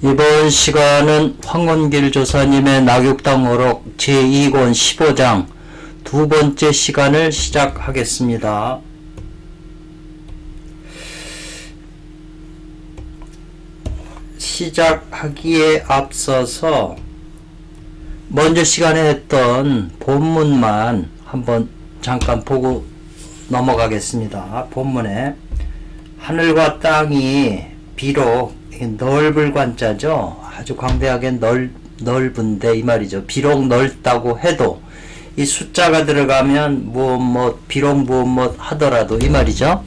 이번 시간은 황원길 조사님의 낙육당어록 제2권 15장 두 번째 시간을 시작하겠습니다. 시작하기에 앞서서 먼저 시간에 했던 본문만 한번 잠깐 보고 넘어가겠습니다. 본문에 하늘과 땅이 비록 넓을 관자죠. 아주 광대하게 넓은데 이 말이죠. 비록 넓다고 해도 이 숫자가 들어가면 비록 하더라도 이 말이죠.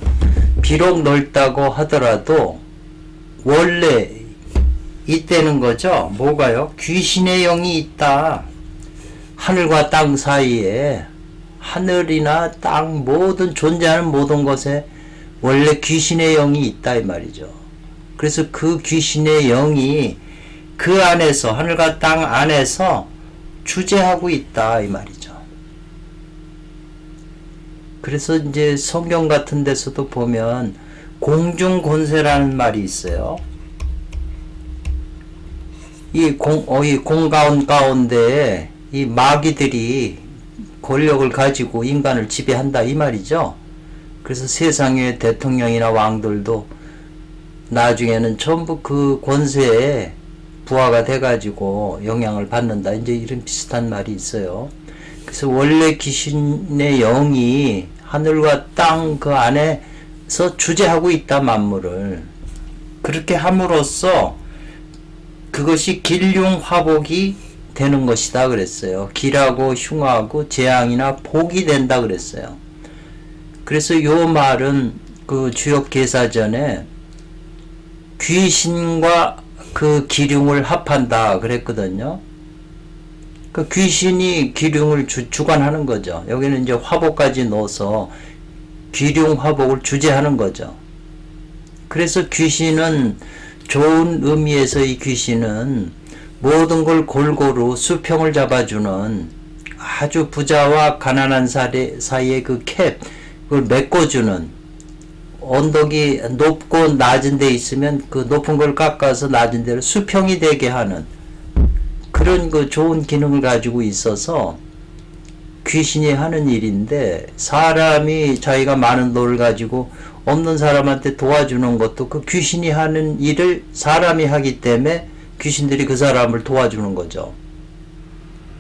비록 넓다고 하더라도 원래 있다는 거죠. 뭐가요? 귀신의 영이 있다. 하늘과 땅 사이에 하늘이나 땅 모든 존재하는 모든 것에 원래 귀신의 영이 있다 이 말이죠. 그래서 그 귀신의 영이 그 안에서 하늘과 땅 안에서 주재하고 있다 이 말이죠. 그래서 이제 성경 같은 데서도 보면 공중권세라는 말이 있어요. 이 공가운 가운데 이 마귀들이 권력을 가지고 인간을 지배한다 이 말이죠. 그래서 세상의 대통령이나 왕들도 나중에는 전부 그 권세에 부하가 돼가지고 영향을 받는다. 이제 이런 비슷한 말이 있어요. 그래서 원래 귀신의 영이 하늘과 땅 그 안에서 주재하고 있다, 만물을. 그렇게 함으로써 그것이 길흉화복이 되는 것이다 그랬어요. 길하고 흉하고 재앙이나 복이 된다 그랬어요. 그래서 요 말은 그 주역계사전에 귀신과 그 기륭을 합한다 그랬거든요. 그 귀신이 기륭을 주관하는 거죠. 여기는 이제 화복까지 넣어서 기륭 화복을 주재하는 거죠. 그래서 귀신은 좋은 의미에서 이 귀신은 모든 걸 골고루 수평을 잡아주는 아주 부자와 가난한 사이의 그 캡, 그걸 메꿔주는, 언덕이 높고 낮은 데 있으면 그 높은 걸 깎아서 낮은 데로 수평이 되게 하는 그런 그 좋은 기능을 가지고 있어서 귀신이 하는 일인데, 사람이 자기가 많은 돈을 가지고 없는 사람한테 도와주는 것도 그 귀신이 하는 일을 사람이 하기 때문에 귀신들이 그 사람을 도와주는 거죠.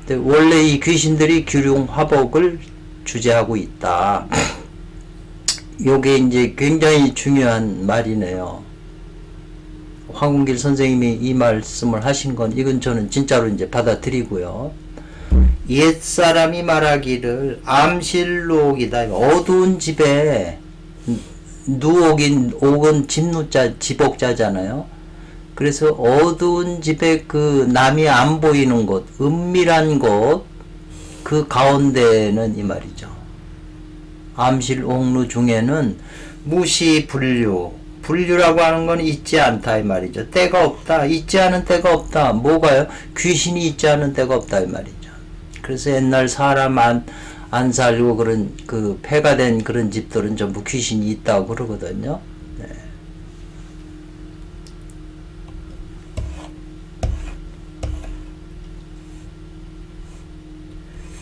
근데 원래 이 귀신들이 기륭화복을 주재하고 있다. 요게 이제 굉장히 중요한 말이네요. 황운길 선생님이 이 말씀을 하신 건 이건 저는 진짜로 이제 받아들이고요. 옛사람이 말하기를 암실록이다. 어두운 집에 옥은 집누자 집옥자잖아요. 그래서 어두운 집에 그 남이 안 보이는 곳, 은밀한 곳, 그 가운데는 이 말이죠. 암실 옥루 중에는 무시 분류라고 하는 건 있지 않다 이 말이죠. 때가 없다. 있지 않은 때가 없다. 뭐가요? 귀신이 있지 않은 때가 없다 이 말이죠. 그래서 옛날 사람 안 살고 그런 그 폐가 된 그런 집들은 전부 귀신이 있다고 그러거든요. 네.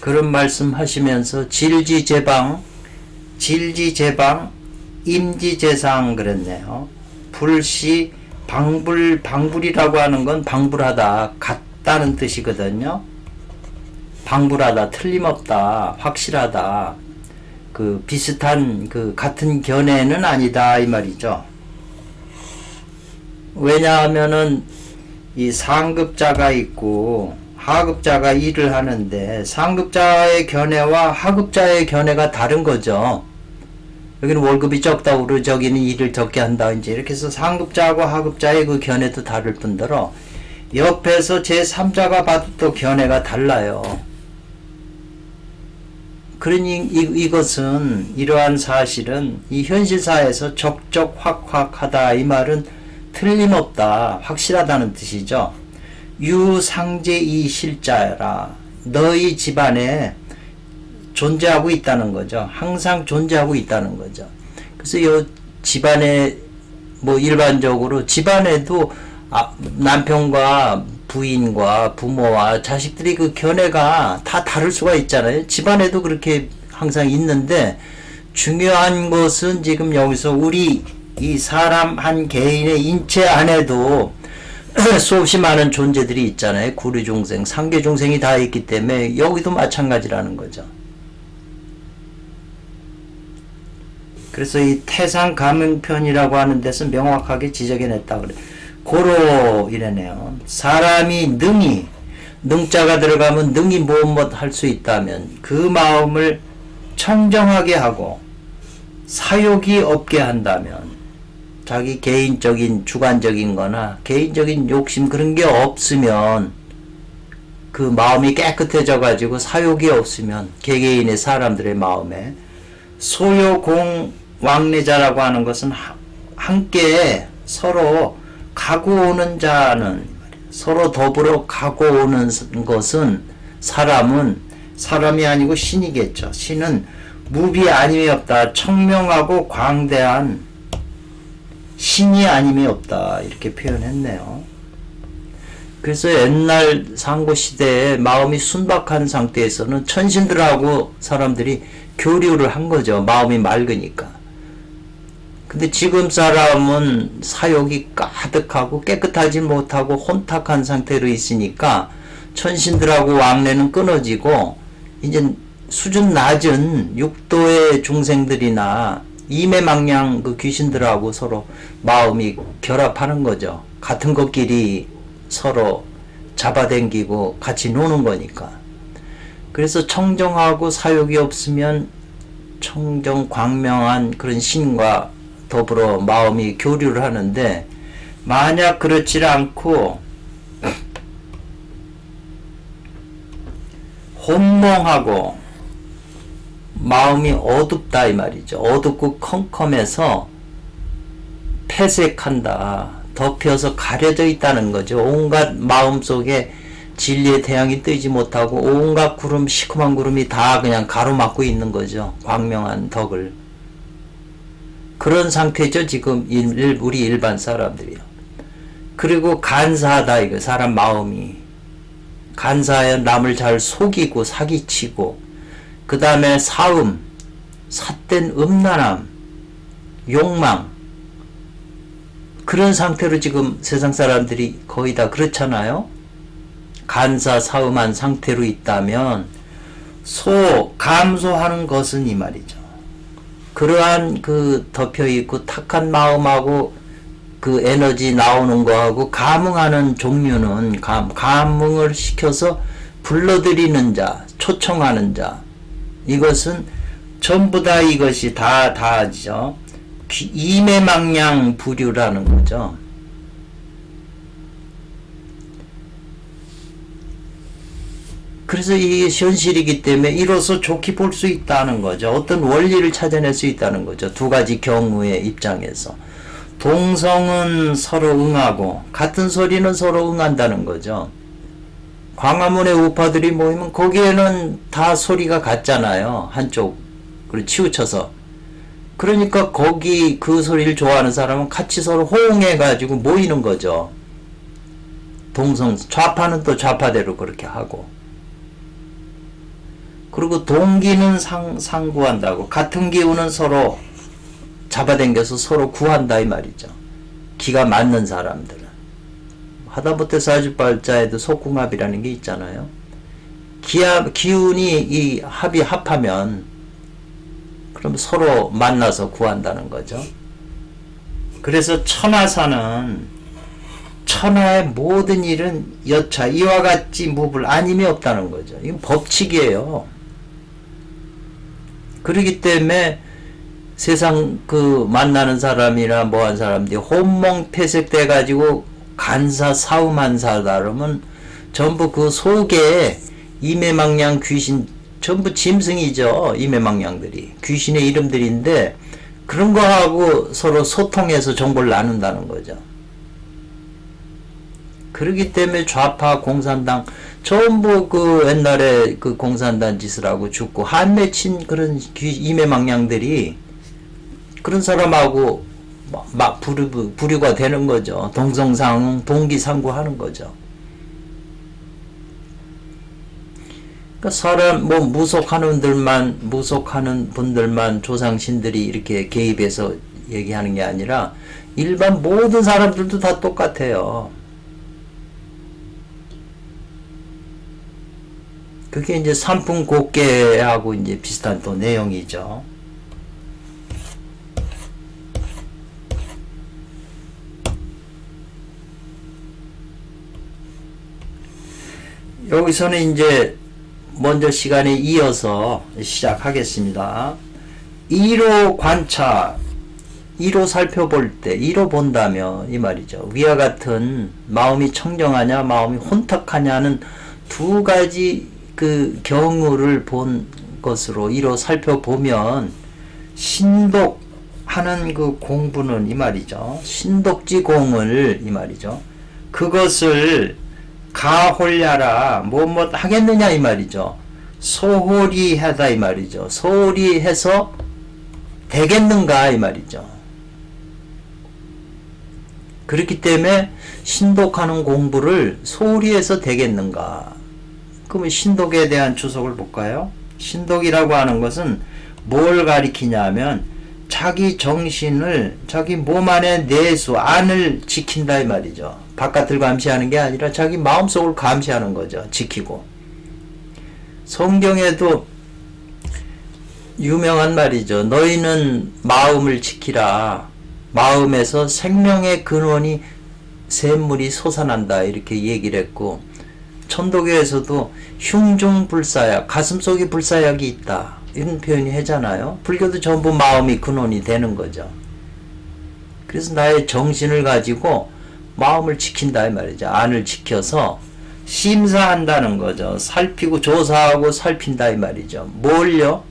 그런 말씀 하시면서 질지제방, 임지제상 그랬네요. 불시 방불이라고 하는 건 방불하다, 같다는 뜻이거든요. 방불하다, 틀림없다, 확실하다, 그 비슷한 그 같은 견해는 아니다 이 말이죠. 왜냐하면은 이 상급자가 있고 하급자가 일을 하는데 상급자의 견해와 하급자의 견해가 다른 거죠. 여기는 월급이 적다고 그러고 저기는 일을 적게 한다. 이제 이렇게 해서 상급자하고 하급자의 그 견해도 다를 뿐더러 옆에서 제3자가 봐도 또 견해가 달라요. 그러니 이것은 이러한 사실은 이 현실사에서 적적확확하다 이 말은 틀림없다, 확실하다는 뜻이죠. 유상제이 실자라, 너희 집안에 존재하고 있다는 거죠. 항상 존재하고 있다는 거죠. 그래서 이 집안에 일반적으로 집안에도 남편과 부인과 부모와 자식들이 그 견해가 다 다를 수가 있잖아요. 집안에도 그렇게 항상 있는데, 중요한 것은 지금 여기서 우리 이 사람 한 개인의 인체 안에도 수없이 많은 존재들이 있잖아요. 구류중생, 상계중생이 다 있기 때문에 여기도 마찬가지라는 거죠. 그래서 이 태상가명편이라고 하는 데서 명확하게 지적해냈다 그래. 고로 이래네요. 사람이 능자가 들어가면 능이 무엇 할 수 있다면 그 마음을 청정하게 하고 사욕이 없게 한다면, 자기 개인적인 주관적인 거나 개인적인 욕심 그런 게 없으면, 그 마음이 깨끗해져 가지고 사욕이 없으면 개개인의 사람들의 마음에 소요공왕래자라고 하는 것은 함께 서로 가고 오는 자는, 서로 더불어 가고 오는 것은 사람이 아니고 신이겠죠. 신은 무비 아님이 없다. 청명하고 광대한 신이 아님이 없다. 이렇게 표현했네요. 그래서 옛날 상고시대에 마음이 순박한 상태에서는 천신들하고 사람들이 교류를 한 거죠. 마음이 맑으니까. 근데 지금 사람은 사욕이 가득하고 깨끗하지 못하고 혼탁한 상태로 있으니까 천신들하고 왕래는 끊어지고, 이제 수준 낮은 육도의 중생들이나 이매망냥 그 귀신들하고 서로 마음이 결합하는 거죠. 같은 것끼리 서로 잡아당기고 같이 노는 거니까. 그래서 청정하고 사욕이 없으면 청정 광명한 그런 신과 더불어 마음이 교류를 하는데, 만약 그렇지 않고 혼몽하고 마음이 어둡다 이 말이죠. 어둡고 컴컴해서 폐색한다, 덮여서 가려져 있다는 거죠. 온갖 마음속에 진리의 태양이 뜨지 못하고 온갖 구름, 시커먼 구름이 다 그냥 가로막고 있는 거죠. 광명한 덕을. 그런 상태죠, 지금 우리 일반 사람들이요. 그리고 간사하다, 이거 사람 마음이 간사하여 남을 잘 속이고 사기치고, 그 다음에 사음, 삿된 음란함, 욕망, 그런 상태로 지금 세상 사람들이 거의 다 그렇잖아요. 간사 사음한 상태로 있다면 감소하는 것은 이 말이죠. 그러한 그 덮여있고 탁한 마음하고 그 에너지 나오는 거하고 감흥하는 종류는 감흥을 시켜서 불러들이는 자, 초청하는 자, 이것은 전부 다 이것이 다죠. 이매망냥 부류라는 거죠. 그래서 이게 현실이기 때문에 이로써 좋게 볼 수 있다는 거죠. 어떤 원리를 찾아낼 수 있다는 거죠. 두 가지 경우의 입장에서. 동성은 서로 응하고 같은 소리는 서로 응한다는 거죠. 광화문의 우파들이 모이면 거기에는 다 소리가 같잖아요. 한쪽으로 치우쳐서. 그러니까 거기 그 소리를 좋아하는 사람은 같이 서로 호응해 가지고 모이는 거죠. 좌파는 또 좌파대로 그렇게 하고. 그리고 동기는 상구한다고, 같은 기운은 서로 잡아당겨서 서로 구한다 이 말이죠. 기가 맞는 사람들은. 하다못해 사주발자에도 속궁합이라는 게 있잖아요. 기운이 이 합하면 그럼 서로 만나서 구한다는 거죠. 그래서 천하사는 천하의 모든 일은 여차 이와 같이 무불 아님이 없다는 거죠. 이건 법칙이에요. 그렇기 때문에 세상 그 만나는 사람이나 뭐한 사람들이 혼몽 폐색돼 가지고 간사 사음한 사람은 전부 그 속에 이매망냥 귀신, 전부 짐승이죠. 이매망냥들이 귀신의 이름들인데, 그런 거하고 서로 소통해서 정보를 나눈다는 거죠. 그렇기 때문에 좌파 공산당 전부 그 옛날에 그 공산당 짓을 하고 죽고 한 맺힌 그런 이매망냥들이 그런 사람하고 막 부류가 되는 거죠. 동성상응, 동기상구하는 거죠. 그러니까 사람 무속하는 분들만 조상신들이 이렇게 개입해서 얘기하는 게 아니라 일반 모든 사람들도 다 똑같아요. 그게 이제 삼풍곡계하고 이제 비슷한 또 내용이죠. 여기서는 이제 먼저 시간에 이어서 시작하겠습니다. 1호 관차, 1호 살펴볼 때, 1호 본다면 이 말이죠. 위와 같은 마음이 청정하냐, 마음이 혼탁하냐는 두 가지 그 경우를 본 것으로 1호 살펴보면 신독하는 그 공부는 이 말이죠. 신독지공을 이 말이죠. 그것을 가홀야라 뭐 하겠느냐 이 말이죠. 소홀히 하다 이 말이죠. 소홀히 해서 되겠는가 이 말이죠. 그렇기 때문에 신독하는 공부를 소홀히 해서 되겠는가. 그러면 신독에 대한 주석을 볼까요? 신독이라고 하는 것은 뭘 가리키냐면 자기 정신을 자기 몸 안에 내수 안을 지킨다 이 말이죠. 바깥을 감시하는 게 아니라 자기 마음속을 감시하는 거죠. 지키고. 성경에도 유명한 말이죠. 너희는 마음을 지키라. 마음에서 생명의 근원이 샘물이 솟아난다 이렇게 얘기를 했고, 천도교에서도 흉중불사약, 가슴속에 불사약이 있다 이런 표현이 하잖아요. 불교도 전부 마음이 근원이 되는 거죠. 그래서 나의 정신을 가지고 마음을 지킨다 이 말이죠. 안을 지켜서 심사한다는 거죠. 살피고 조사하고 살핀다 이 말이죠. 뭘요?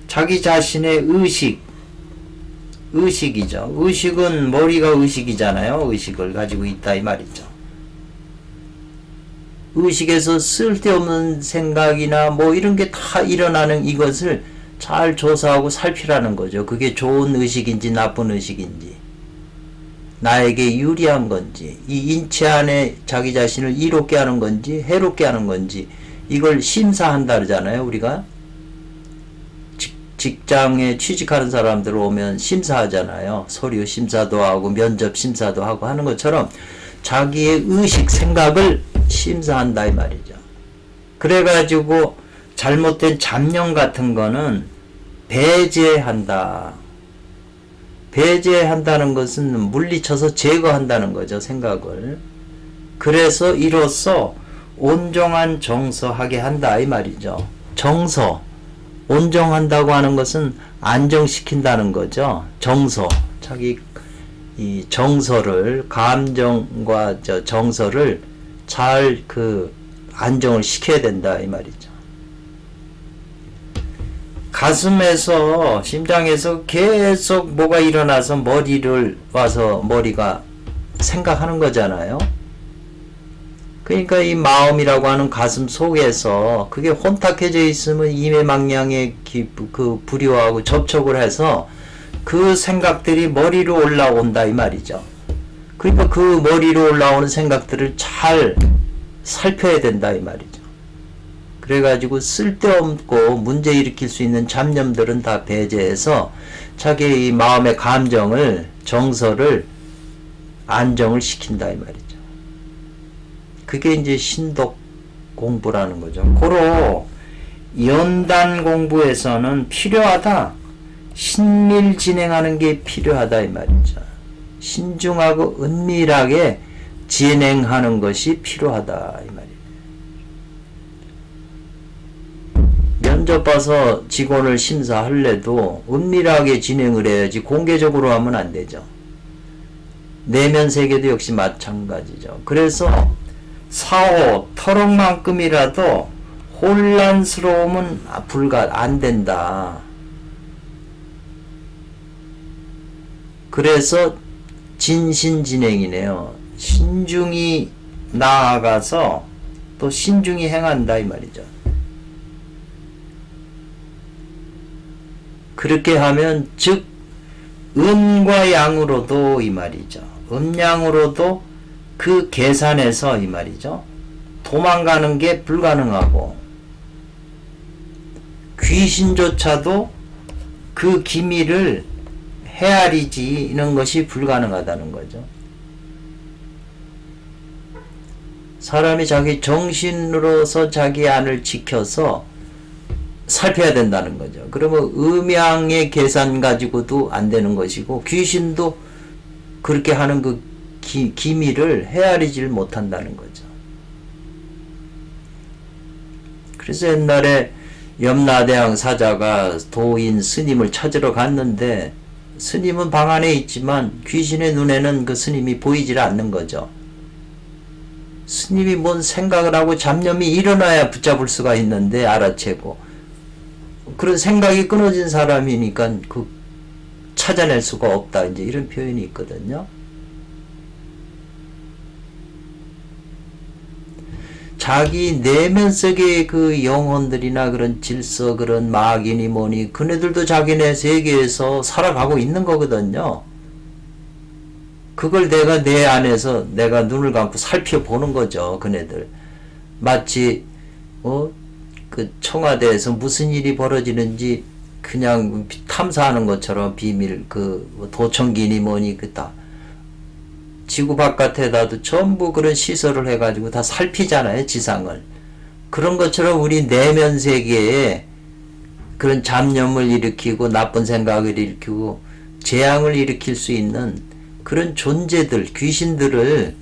자기 자신의 의식이죠. 의식은 머리가 의식이잖아요. 의식을 가지고 있다 이 말이죠. 의식에서 쓸데없는 생각이나 뭐 이런 게 다 일어나는 이것을 잘 조사하고 살피라는 거죠. 그게 좋은 의식인지 나쁜 의식인지, 나에게 유리한 건지, 이 인체 안에 자기 자신을 이롭게 하는 건지 해롭게 하는 건지, 이걸 심사한다 그러잖아요. 우리가 직장에 취직하는 사람들 오면 심사하잖아요. 서류 심사도 하고 면접 심사도 하고 하는 것처럼 자기의 의식, 생각을 심사한다 이 말이죠. 그래가지고 잘못된 잡념 같은 거는 배제한다. 배제한다는 것은 물리쳐서 제거한다는 거죠. 생각을. 그래서 이로써 온정한 정서하게 한다 이 말이죠. 정서, 온정한다고 하는 것은 안정시킨다는 거죠. 정서, 자기 이 정서를, 감정과 정서를 잘 안정을 시켜야 된다 이 말이죠. 가슴에서, 심장에서 계속 뭐가 일어나서 머리가 생각하는 거잖아요. 그러니까 이 마음이라고 하는 가슴 속에서 그게 혼탁해져 있으면 이매망량의 그 불효하고 접촉을 해서 그 생각들이 머리로 올라온다 이 말이죠. 그러니까 그 머리로 올라오는 생각들을 잘 살펴야 된다 이 말이죠. 그래가지고 쓸데없고 문제 일으킬 수 있는 잡념들은 다 배제해서 자기의 이 마음의 감정을, 정서를 안정을 시킨다 이 말이죠. 그게 이제 신독 공부라는 거죠. 고로 연단 공부에서는 필요하다. 신밀 진행하는 게 필요하다 이 말이죠. 신중하고 은밀하게 진행하는 것이 필요하다 이 말이에요. 면접 봐서 직원을 심사할래도 은밀하게 진행을 해야지 공개적으로 하면 안 되죠. 내면 세계도 역시 마찬가지죠. 그래서 사오, 터럭만큼이라도 혼란스러움은 안 된다. 그래서 진신진행이네요. 신중히 나아가서 또 신중히 행한다 이 말이죠. 그렇게 하면 즉 음과 양으로도 이 말이죠. 음양으로도 그 계산에서 이 말이죠. 도망가는 게 불가능하고 귀신조차도 그 기미를 헤아리지는 것이 불가능하다는 거죠. 사람이 자기 정신으로서 자기 안을 지켜서 살펴야 된다는 거죠. 그러면 음양의 계산 가지고도 안 되는 것이고 귀신도 그렇게 하는 그 기미를 헤아리질 못한다는 거죠. 그래서 옛날에 염라대왕 사자가 도인 스님을 찾으러 갔는데 스님은 방 안에 있지만 귀신의 눈에는 그 스님이 보이질 않는 거죠. 스님이 뭔 생각을 하고 잡념이 일어나야 붙잡을 수가 있는데 알아채고 그런 생각이 끊어진 사람이니까 그 찾아낼 수가 없다 이제 이런 표현이 있거든요. 자기 내면 속의 그 영혼들이나 그런 질서 그런 마귀니 뭐니 그네들도 자기네 세계에서 살아가고 있는 거거든요. 그걸 내가 내 안에서 내가 눈을 감고 살펴보는 거죠. 그네들 마치 그 청와대에서 무슨 일이 벌어지는지 그냥 탐사하는 것처럼 비밀 그 도청기니 뭐니 그 다 지구 바깥에다도 전부 그런 시설을 해가지고 다 살피잖아요. 지상을. 그런 것처럼 우리 내면 세계에 그런 잡념을 일으키고 나쁜 생각을 일으키고 재앙을 일으킬 수 있는 그런 존재들, 귀신들의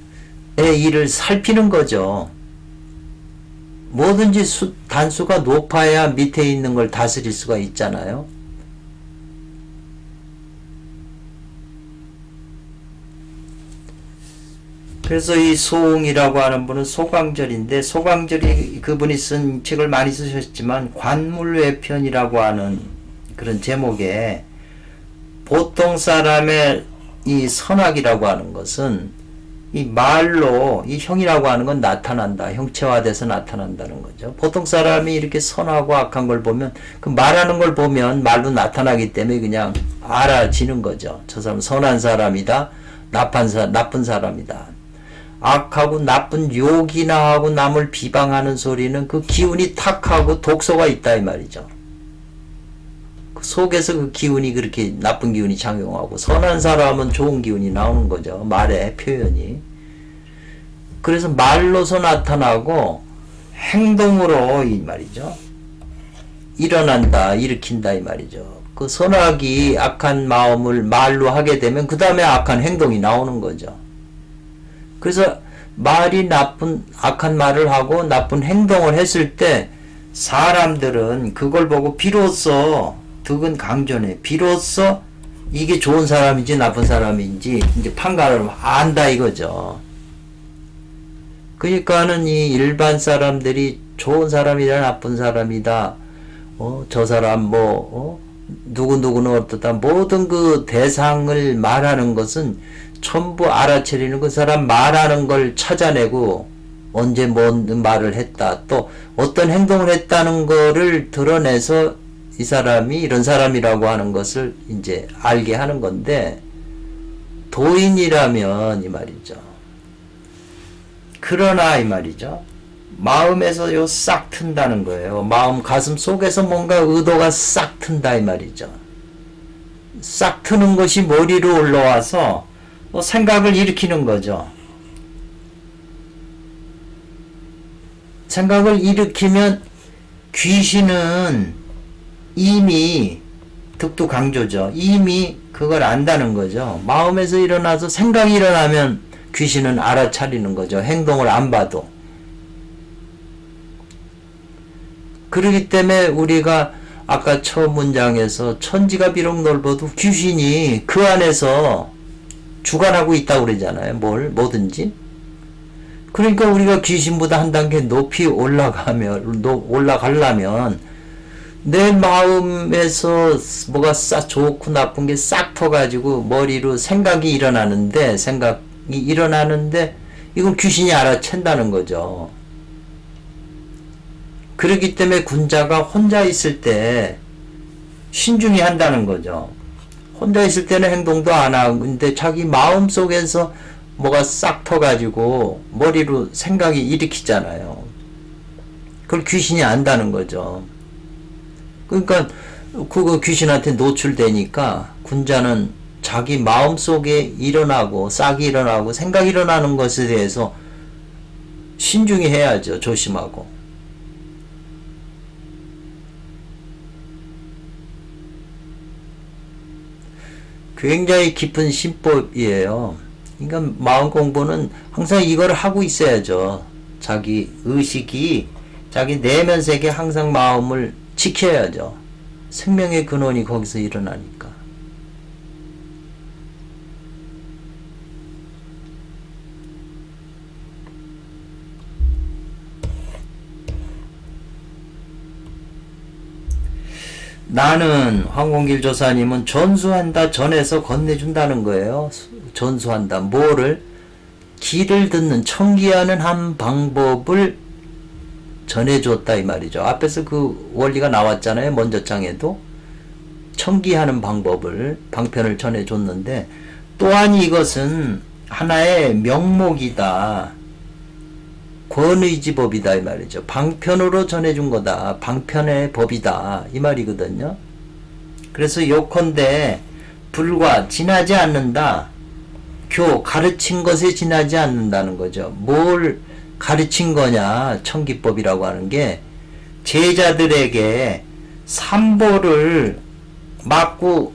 일을 살피는 거죠. 뭐든지 단수가 높아야 밑에 있는 걸 다스릴 수가 있잖아요. 그래서 이 소웅이라고 하는 분은 소광절인데 소광절이 그분이 쓴 책을 많이 쓰셨지만 관물외편이라고 하는 그런 제목에 보통 사람의 이 선악이라고 하는 것은 이 말로 이 형이라고 하는 건 나타난다. 형체화돼서 나타난다는 거죠. 보통 사람이 이렇게 선하고 악한 걸 보면 그 말하는 걸 보면 말로 나타나기 때문에 그냥 알아지는 거죠. 저 사람은 선한 사람이다. 나쁜 사람이다. 악하고 나쁜 욕이나 하고 남을 비방하는 소리는 그 기운이 탁하고 독소가 있다 이 말이죠. 그 속에서 그 기운이 그렇게 나쁜 기운이 작용하고 선한 사람은 좋은 기운이 나오는 거죠. 말의 표현이. 그래서 말로서 나타나고 행동으로 이 말이죠. 일어난다, 일으킨다 이 말이죠. 그 선악이 악한 마음을 말로 하게 되면 그 다음에 악한 행동이 나오는 거죠. 그래서 말이 악한 말을 하고 나쁜 행동을 했을 때 사람들은 그걸 보고 비로소 득은 강조네. 비로소 이게 좋은 사람인지 나쁜 사람인지 이제 판가를 안다 이거죠. 그러니까는 이 일반 사람들이 좋은 사람이다 나쁜 사람이다. 저 사람 누구누구는 어떻다. 모든 그 대상을 말하는 것은 전부 알아차리는 그 사람 말하는 걸 찾아내고 언제 뭔 말을 했다. 또 어떤 행동을 했다는 거를 드러내서 이 사람이 이런 사람이라고 하는 것을 이제 알게 하는 건데 도인이라면 이 말이죠. 그러나 이 말이죠. 마음에서 요 싹 튼다는 거예요. 마음 가슴 속에서 뭔가 의도가 싹 튼다 이 말이죠. 싹 트는 것이 머리로 올라와서 생각을 일으키는 거죠. 생각을 일으키면 귀신은 이미 득도 강조죠. 이미 그걸 안다는 거죠. 마음에서 일어나서 생각이 일어나면 귀신은 알아차리는 거죠. 행동을 안 봐도. 그렇기 때문에 우리가 아까 처음 문장에서 천지가 비록 넓어도 귀신이 그 안에서 주관하고 있다고 그러잖아요. 뭐든지. 그러니까 우리가 귀신보다 한 단계 높이 올라가려면 내 마음에서 뭐가 싹 좋고 나쁜 게 싹 터가지고 머리로 생각이 일어나는데 이건 귀신이 알아챈다는 거죠. 그렇기 때문에 군자가 혼자 있을 때 신중히 한다는 거죠. 혼자 있을 때는 행동도 안 하는데 자기 마음 속에서 뭐가 싹 터가지고 머리로 생각이 일으키잖아요. 그걸 귀신이 안다는 거죠. 그러니까 그거 귀신한테 노출되니까 군자는 자기 마음 속에 일어나고 싹이 일어나고 생각이 일어나는 것에 대해서 신중히 해야죠. 조심하고. 굉장히 깊은 신법이에요. 그러니까 마음 공부는 항상 이걸 하고 있어야죠. 자기 의식이 자기 내면 세계 항상 마음을 지켜야죠. 생명의 근원이 거기서 일어나니까. 나는 황공길 조사님은 전수한다, 전해서 건네준다는 거예요. 전수한다. 뭐를? 귀를 듣는 청기하는 한 방법을 전해줬다 이 말이죠. 앞에서 그 원리가 나왔잖아요. 먼저 장에도 청기하는 방법을 방편을 전해줬는데 또한 이것은 하나의 명목이다. 권의지법이다 이 말이죠. 방편으로 전해준 거다. 방편의 법이다 이 말이거든요. 그래서 요컨대 불과 지나지 않는다. 가르친 것에 지나지 않는다는 거죠. 뭘 가르친 거냐 청기법이라고 하는 게 제자들에게 삼보를 맞고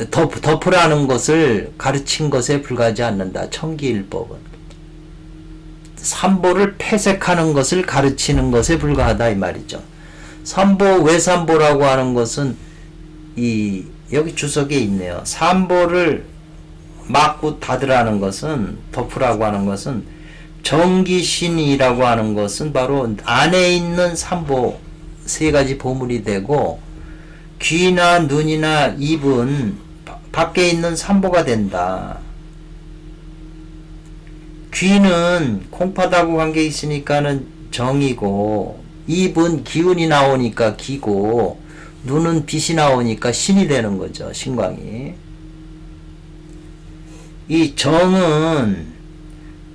덮으라는 것을 가르친 것에 불과하지 않는다. 청기일법은 삼보를 폐색하는 것을 가르치는 것에 불과하다 이 말이죠. 삼보 외삼보라고 하는 것은 여기 주석에 있네요. 삼보를 막고 닫으라는 것은 덮으라고 하는 것은 정기신이라고 하는 것은 바로 안에 있는 삼보 세 가지 보물이 되고 귀나 눈이나 입은 밖에 있는 삼보가 된다. 귀는 콩팥하고 관계 있으니까는 정이고 입은 기운이 나오니까 기고 눈은 빛이 나오니까 신이 되는 거죠. 신광이. 이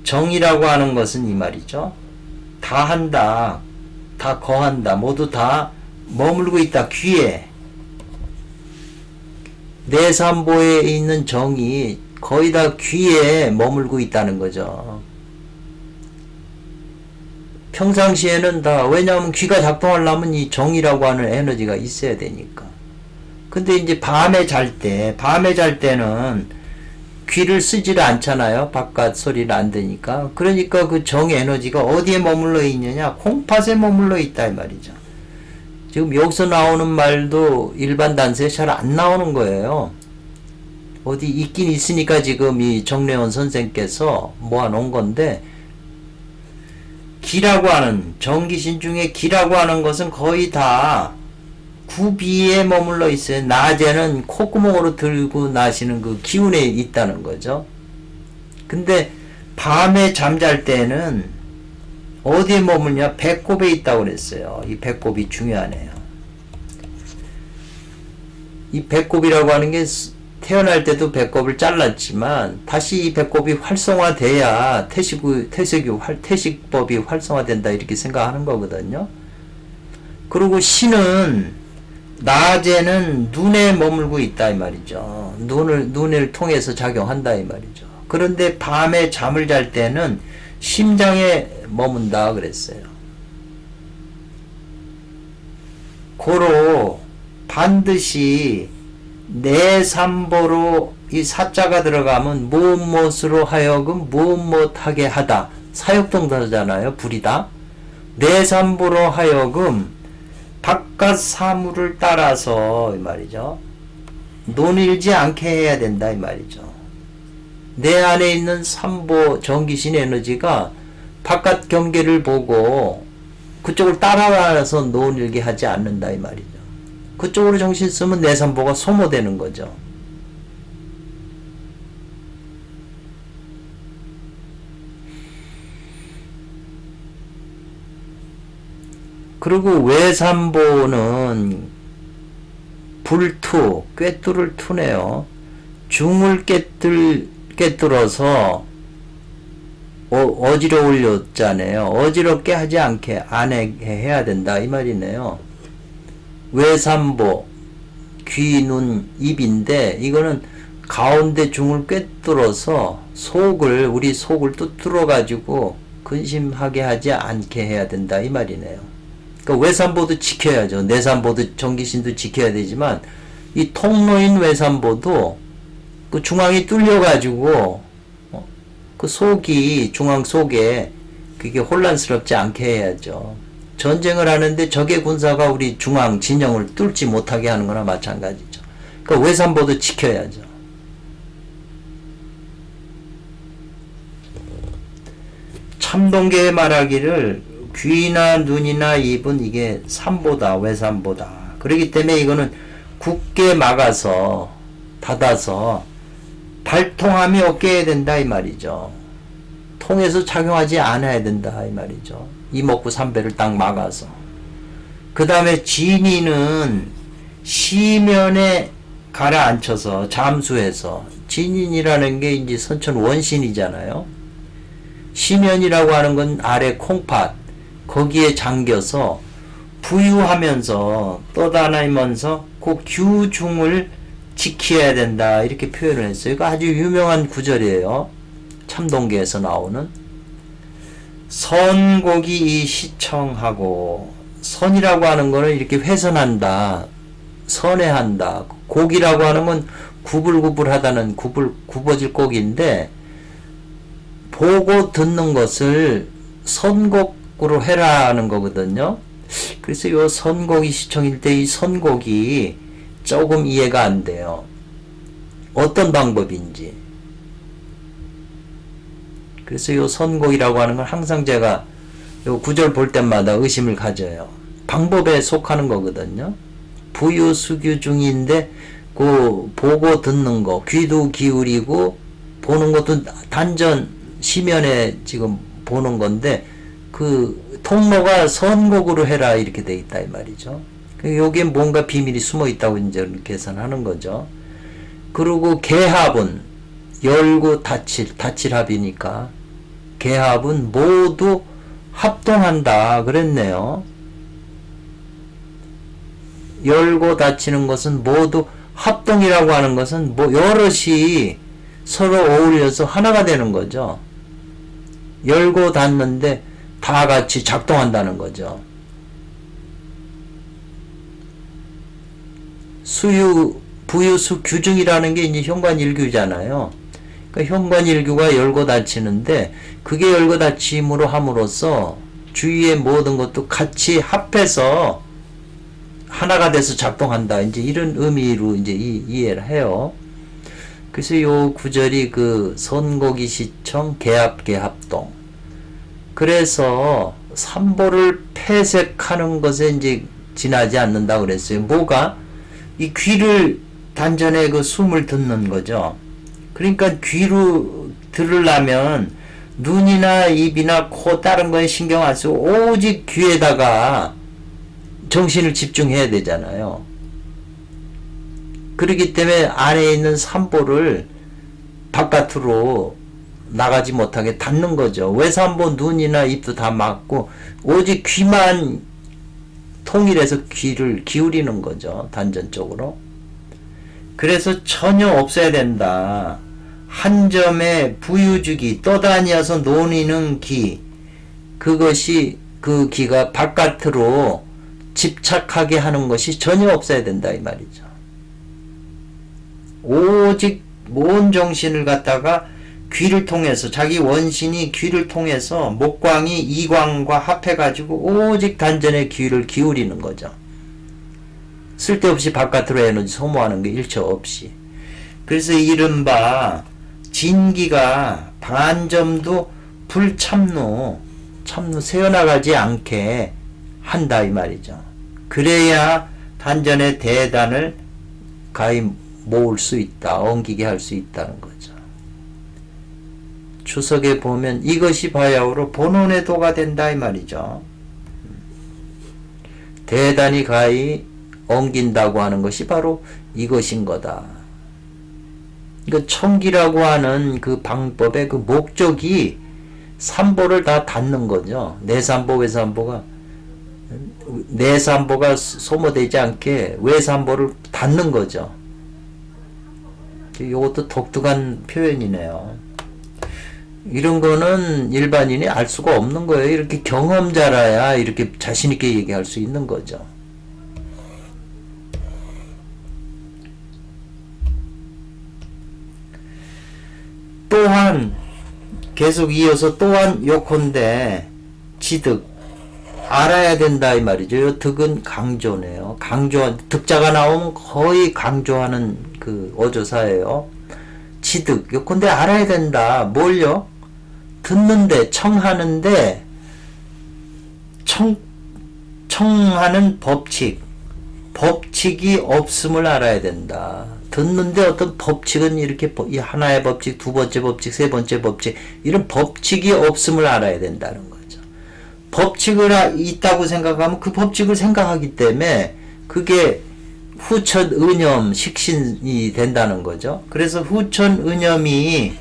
정이라고 하는 것은 이 말이죠. 다 한다. 다 거한다. 모두 다 머물고 있다. 귀에. 내삼보에 있는 정이 거의 다 귀에 머물고 있다는 거죠. 평상시에는 다, 왜냐하면 귀가 작동하려면 이 정이라고 하는 에너지가 있어야 되니까. 근데 이제 밤에 잘 때는 귀를 쓰지를 않잖아요. 바깥 소리를 안 들으니까. 그러니까 그 정 에너지가 어디에 머물러 있느냐? 콩팥에 머물러 있다 이 말이죠. 지금 여기서 나오는 말도 일반 단서에 잘 안 나오는 거예요. 어디 있긴 있으니까 지금 이 정래원 선생께서 모아놓은 건데, 기라고 하는, 정기신 중에 기라고 하는 것은 거의 다 구비에 머물러 있어요. 낮에는 콧구멍으로 들고 나시는 그 기운에 있다는 거죠. 근데 밤에 잠잘 때는 어디에 머물냐? 배꼽에 있다고 그랬어요. 이 배꼽이 중요하네요. 이 배꼽이라고 하는 게 태어날 때도 배꼽을 잘랐지만 다시 이 배꼽이 활성화돼야 태식법이 활성화된다 이렇게 생각하는 거거든요. 그리고 신은 낮에는 눈에 머물고 있다 이 말이죠. 눈을 통해서 작용한다 이 말이죠. 그런데 밤에 잠을 잘 때는 심장에 머문다 그랬어요. 고로 반드시 내삼보로 이 사자가 들어가면 무엇으로 하여금 무엇하게 하다. 사역동사잖아요. 불이다. 내삼보로 하여금 바깥 사물을 따라서 이 말이죠. 논일지 않게 해야 된다 이 말이죠. 내 안에 있는 삼보 정기신 에너지가 바깥 경계를 보고 그쪽을 따라가서 논일게 하지 않는다 이 말이죠. 그쪽으로 정신 쓰면 내삼보가 소모되는 거죠. 그리고 외삼보는 불 투, 꿰뚫을 투네요. 중을 꿰뚫어서 어지러울렸잖아요. 어지럽게 하지 않게 해야 된다 이 말이네요. 외삼보, 귀, 눈, 입인데 이거는 가운데 중을 꿰뚫어서 우리 속을 뚫어 가지고 근심하게 하지 않게 해야 된다 이 말이네요. 그러니까 외삼보도 지켜야죠. 내삼보도 정기신도 지켜야 되지만 이 통로인 외삼보도 그 중앙이 뚫려 가지고 그 중앙 속에 그게 혼란스럽지 않게 해야죠. 전쟁을 하는데 적의 군사가 우리 중앙 진영을 뚫지 못하게 하는 거나 마찬가지죠. 그러니까 외삼보도 지켜야죠. 참동계에 말하기를 귀나 눈이나 입은 이게 삼보다, 외삼보다. 그렇기 때문에 이거는 굳게 막아서 닫아서 발통함이 없게 해야 된다 이 말이죠. 통해서 작용하지 않아야 된다 이 말이죠. 이목구 삼배를 딱 막아서. 그 다음에 진인은 시면에 가라앉혀서 잠수해서, 진인이라는 게 이제 선천 원신이잖아요. 시면이라고 하는 건 아래 콩팥 거기에 잠겨서 부유하면서 떠다니면서 그 규중을 지켜야 된다 이렇게 표현을 했어요. 이거 아주 유명한 구절이에요. 참동계에서 나오는 선곡이 시청하고, 선이라고 하는 거는 이렇게 훼손한다, 선회한다. 곡이라고 하는 건 구불구불하다는 굽어질 곡인데, 보고 듣는 것을 선곡으로 해라는 거거든요. 그래서 이 선곡이 시청일 때 이 선곡이 조금 이해가 안 돼요. 어떤 방법인지. 그래서 이 선곡이라고 하는 건 항상 제가 이 구절 볼 때마다 의심을 가져요. 방법에 속하는 거거든요. 부유수규 중인데 그 보고 듣는 거, 귀도 기울이고 보는 것도 단전 시면에 지금 보는 건데 그 통로가 선곡으로 해라 이렇게 돼 있다 이 말이죠. 여기에 뭔가 비밀이 숨어 있다고 이제 계산하는 거죠. 그리고 개합은 열고 다칠합이니까 개합은 모두 합동한다 그랬네요. 열고 닫히는 것은 모두 합동이라고 하는 것은 뭐 여럿이 서로 어울려서 하나가 되는 거죠. 열고 닫는데 다 같이 작동한다는 거죠. 부유수 규중이라는 게 이제 현관일규잖아요. 그러니까 현관일규가 열고 닫히는데 그게 열고 닫힘으로 함으로써 주위의 모든 것도 같이 합해서 하나가 돼서 작동한다. 이제 이런 의미로 이제 이해를 해요. 그래서 요 구절이 그 선곡이 시청 개합동. 그래서 삼보를 폐색하는 것에 이제 지나지 않는다 그랬어요. 뭐가? 이 귀를 단전에 그 숨을 듣는 거죠. 그러니까 귀로 들으려면 눈이나 입이나 코 다른 거에 신경 안 쓰고 오직 귀에다가 정신을 집중해야 되잖아요. 그렇기 때문에 안에 있는 삼보를 바깥으로 나가지 못하게 닫는 거죠. 외삼보 눈이나 입도 다 막고 오직 귀만 통일해서 귀를 기울이는 거죠. 단전 쪽으로. 그래서 전혀 없어야 된다. 한 점에 부유주기 떠다니어서 논이는 기, 그것이 그 기가 바깥으로 집착하게 하는 것이 전혀 없어야 된다 이 말이죠. 오직 온 정신을 갖다가 귀를 통해서, 자기 원신이 귀를 통해서 목광이 이광과 합해가지고 오직 단전에 귀를 기울이는 거죠. 쓸데없이 바깥으로 에너지 소모하는 게 일처 없이. 그래서 이른바 진기가 반점도 불참로 새어나가지 않게 한다 이 말이죠. 그래야 단전의 대단을 가히 모을 수 있다, 엉기게 할 수 있다는 거죠. 추석에 보면 이것이 바야흐로 본원의 도가 된다 이 말이죠. 대단히 가히 엉긴다고 하는 것이 바로 이것인 거다. 그 청기라고 하는 그 방법의 그 목적이 삼보를 다 닫는 거죠. 내삼보, 외삼보가 내삼보가 소모되지 않게 외삼보를 닫는 거죠. 이것도 독특한 표현이네요. 이런 거는 일반인이 알 수가 없는 거예요. 이렇게 경험자라야 이렇게 자신있게 얘기할 수 있는 거죠. 또한 계속 이어서 또한 요컨대 지득 알아야 된다 이 말이죠. 요 득은 강조네요. 강조 득자가 나오면 거의 강조하는 그 어조사예요. 지득 요컨대 알아야 된다. 뭘요? 듣는데 청하는데 청하는 법칙이 없음을 알아야 된다. 듣는데 어떤 법칙은 이렇게 이 하나의 법칙, 두 번째 법칙, 세 번째 법칙 이런 법칙이 없음을 알아야 된다는 거죠. 법칙을 있다고 생각하면 그 법칙을 생각하기 때문에 그게 후천 의념 식신이 된다는 거죠. 그래서 후천 의념이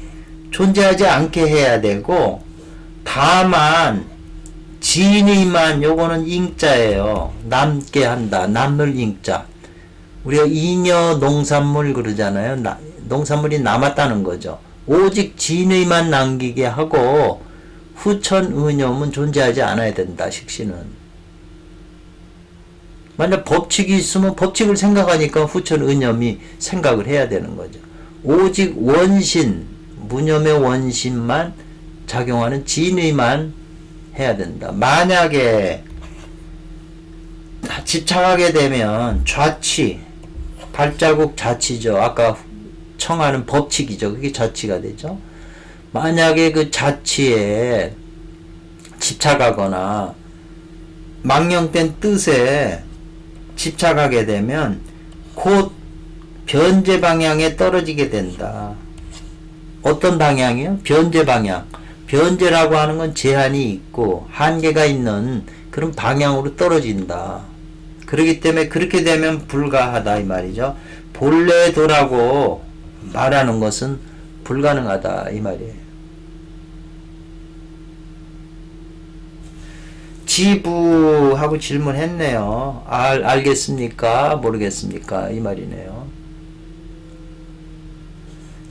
존재하지 않게 해야 되고 다만 진의만 요거는 잉자예요. 남게 한다. 남을 잉자. 우리가 잉여 농산물 그러잖아요. 농산물이 남았다는 거죠. 오직 진의만 남기게 하고 후천 의념은 존재하지 않아야 된다. 식신은. 만약 법칙이 있으면 법칙을 생각하니까 후천 의념이 생각을 해야 되는 거죠. 오직 원신, 무념의 원신만 작용하는 진의만 해야 된다. 만약에 집착하게 되면 좌치, 발자국 자치죠. 아까 청하는 법칙이죠. 그게 자치가 되죠. 만약에 그 자치에 집착하거나 망령된 뜻에 집착하게 되면 곧 변제 방향에 떨어지게 된다. 어떤 방향이요? 변제 방향. 변제라고 하는 건 제한이 있고 한계가 있는 그런 방향으로 떨어진다. 그렇기 때문에 그렇게 되면 불가하다 이 말이죠. 본래도라고 말하는 것은 불가능하다 이 말이에요. 지부하고 질문했네요. 알겠습니까? 모르겠습니까? 이 말이네요.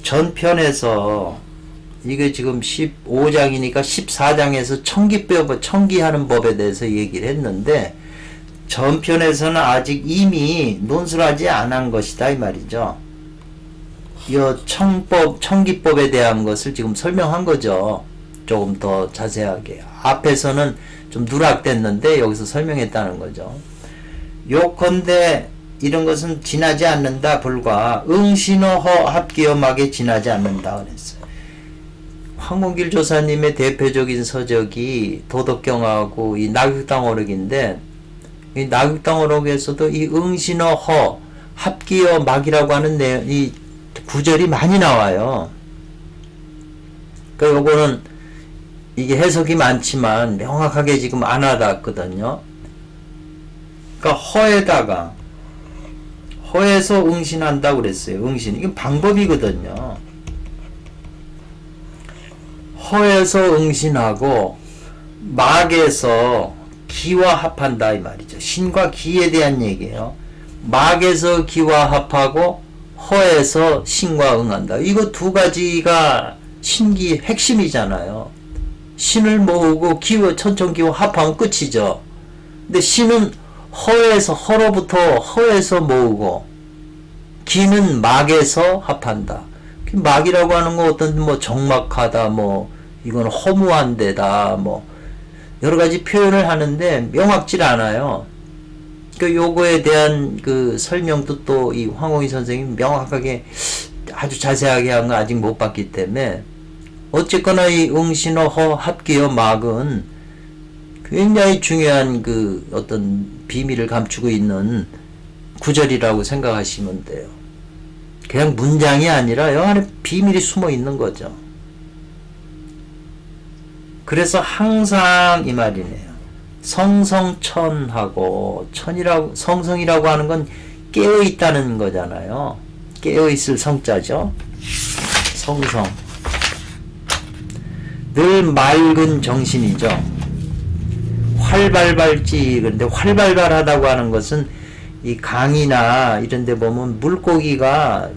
전편에서 이게 지금 15장이니까 14장에서 청기하는 법에 대해서 얘기를 했는데 전편에서는 아직 이미 논술하지 않은 것이다 이 말이죠. 이 청기법에 대한 것을 지금 설명한 거죠. 조금 더 자세하게. 앞에서는 좀 누락됐는데 여기서 설명했다는 거죠. 요컨대 이런 것은 지나지 않는다. 불과 응신어허 합기엄하게 지나지 않는다 그랬어요. 황공길 조사님의 대표적인 서적이 도덕경하고 이 낙육당어록인데 이 낙육당어록에서도 이 응신어허 합기엄막이라고 하는 이 구절이 많이 나와요. 그러니까 요거는 이게 해석이 많지만 명확하게 지금 안 와닿거든요. 그러니까 허에서 응신한다고 그랬어요. 응신. 이건 방법이거든요. 허에서 응신하고 막에서 기와 합한다 이 말이죠. 신과 기에 대한 얘기예요. 막에서 기와 합하고 허에서 신과 응한다. 이거 두 가지가 신기 핵심이잖아요. 신을 모으고 기와 천천기와 합하면 끝이죠. 근데 신은 허로부터 허에서 모으고 기는 막에서 합한다. 막이라고 하는 거 어떤 뭐 적막하다 뭐 이건 허무한 데다 뭐 여러 가지 표현을 하는데 명확질 않아요. 그 요거에 대한 그 설명도 또 이 황홍희 선생님이 명확하게 아주 자세하게 한 거 아직 못 봤기 때문에 어쨌거나 이 응신어 허 합기어 막은 굉장히 중요한 그 어떤 비밀을 감추고 있는 구절이라고 생각하시면 돼요. 그냥 문장이 아니라 여 안에 비밀이 숨어 있는 거죠. 그래서 항상 이 말이네요. 성성천하고 성성이라고 하는 건 깨어있다는 거잖아요. 깨어있을 성자죠. 성성. 늘 맑은 정신이죠. 활발발지. 그런데 활발발하다고 하는 것은 이 강이나 이런 데 보면 물고기가